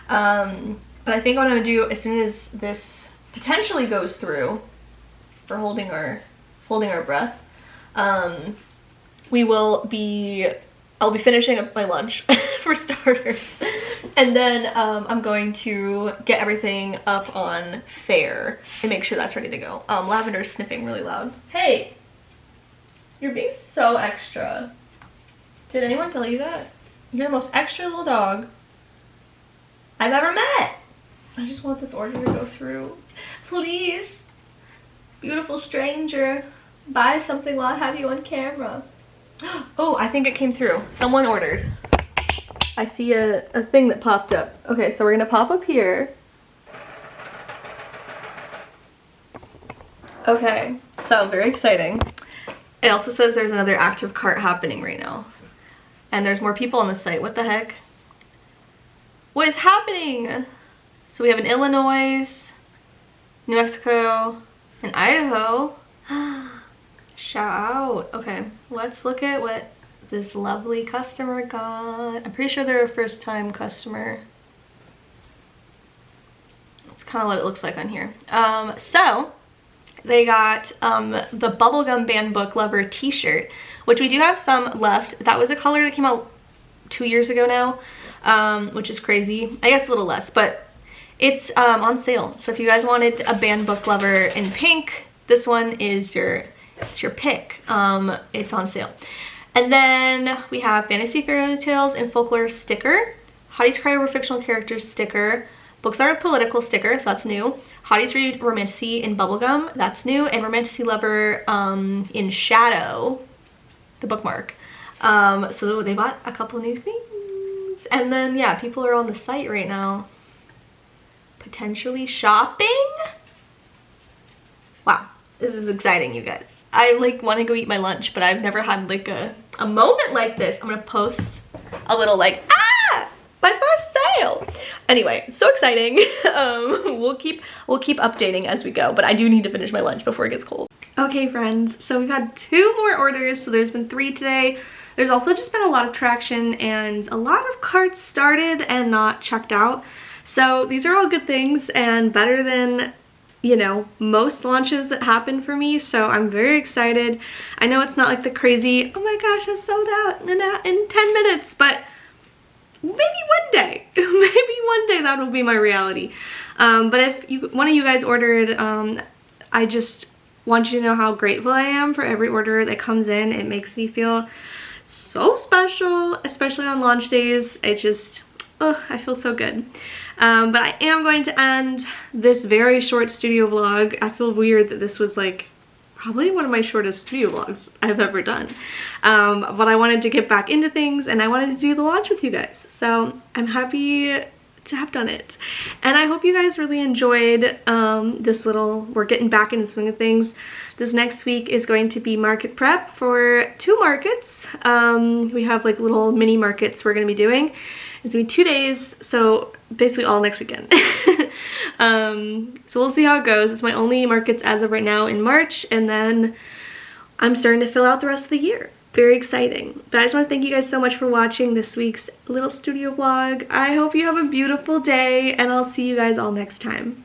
But I think what I'm gonna do as soon as this potentially goes through, we're holding our breath. I'll be finishing up my lunch for starters. And then I'm going to get everything up on Fair and make sure that's ready to go. Lavender's sniffing really loud. Hey, you're being so extra. Did anyone tell you that? You're the most extra little dog I've ever met. I just want this order to go through. Please, beautiful stranger, buy something while I have you on camera. Oh, I think it came through. Someone ordered. I see a thing that popped up. Okay, so we're gonna pop up here. Okay, so very exciting. It also says there's another active cart happening right now. And there's more people on the site. What the heck? What is happening? So we have in Illinois, New Mexico, and Idaho. Shout out. Okay, let's look at what this lovely customer got. I'm pretty sure they're a first time customer. That's kind of what it looks like on here. So They got the Bubblegum Band Book Lover t-shirt, which we do have some left. That was a color that came out 2 years ago now, which is crazy. I guess a little less, but it's on sale. So if you guys wanted a band book lover in pink, this one is your pick. It's on sale. And then we have Fantasy Fairy Tales and Folklore sticker, Hotties Cry Over Fictional Characters sticker, Books Are Political sticker, so that's new. Hotties Read Romantasy in Bubblegum, that's new. And Romantasy Lover in Shadow, the bookmark. So they bought a couple new things. And then, yeah, people are on the site right now potentially shopping. Wow, this is exciting, you guys. I like want to go eat my lunch, but I've never had like a moment like this. I'm gonna post a little like, my first sale. Anyway, so exciting. We'll keep updating as we go, but I do need to finish my lunch before it gets cold. Okay, friends, so we've had 2 more orders, so there's been 3 today. There's also just been a lot of traction and a lot of carts started and not checked out. So these are all good things and better than, you know, most launches that happen for me, so I'm very excited. I know it's not like the crazy, oh my gosh, I sold out in 10 minutes, but maybe one day, that will be my reality. But if one of you guys ordered, I just want you to know how grateful I am for every order that comes in. It makes me feel so special, especially on launch days. It just, oh, I feel so good. But I am going to end this very short studio vlog. I feel weird that this was like probably one of my shortest studio vlogs I've ever done. But I wanted to get back into things and I wanted to do the launch with you guys. So I'm happy to have done it. And I hope you guys really enjoyed this little, we're getting back in the swing of things. This next week is going to be market prep for 2 markets. We have like little mini markets we're gonna be doing. It's gonna be 2 days, so basically all next weekend. So we'll see how it goes. It's my only markets as of right now in March, and then I'm starting to fill out the rest of the year. Very exciting. But I just want to thank you guys so much for watching this week's little studio vlog. I hope you have a beautiful day, and I'll see you guys all next time.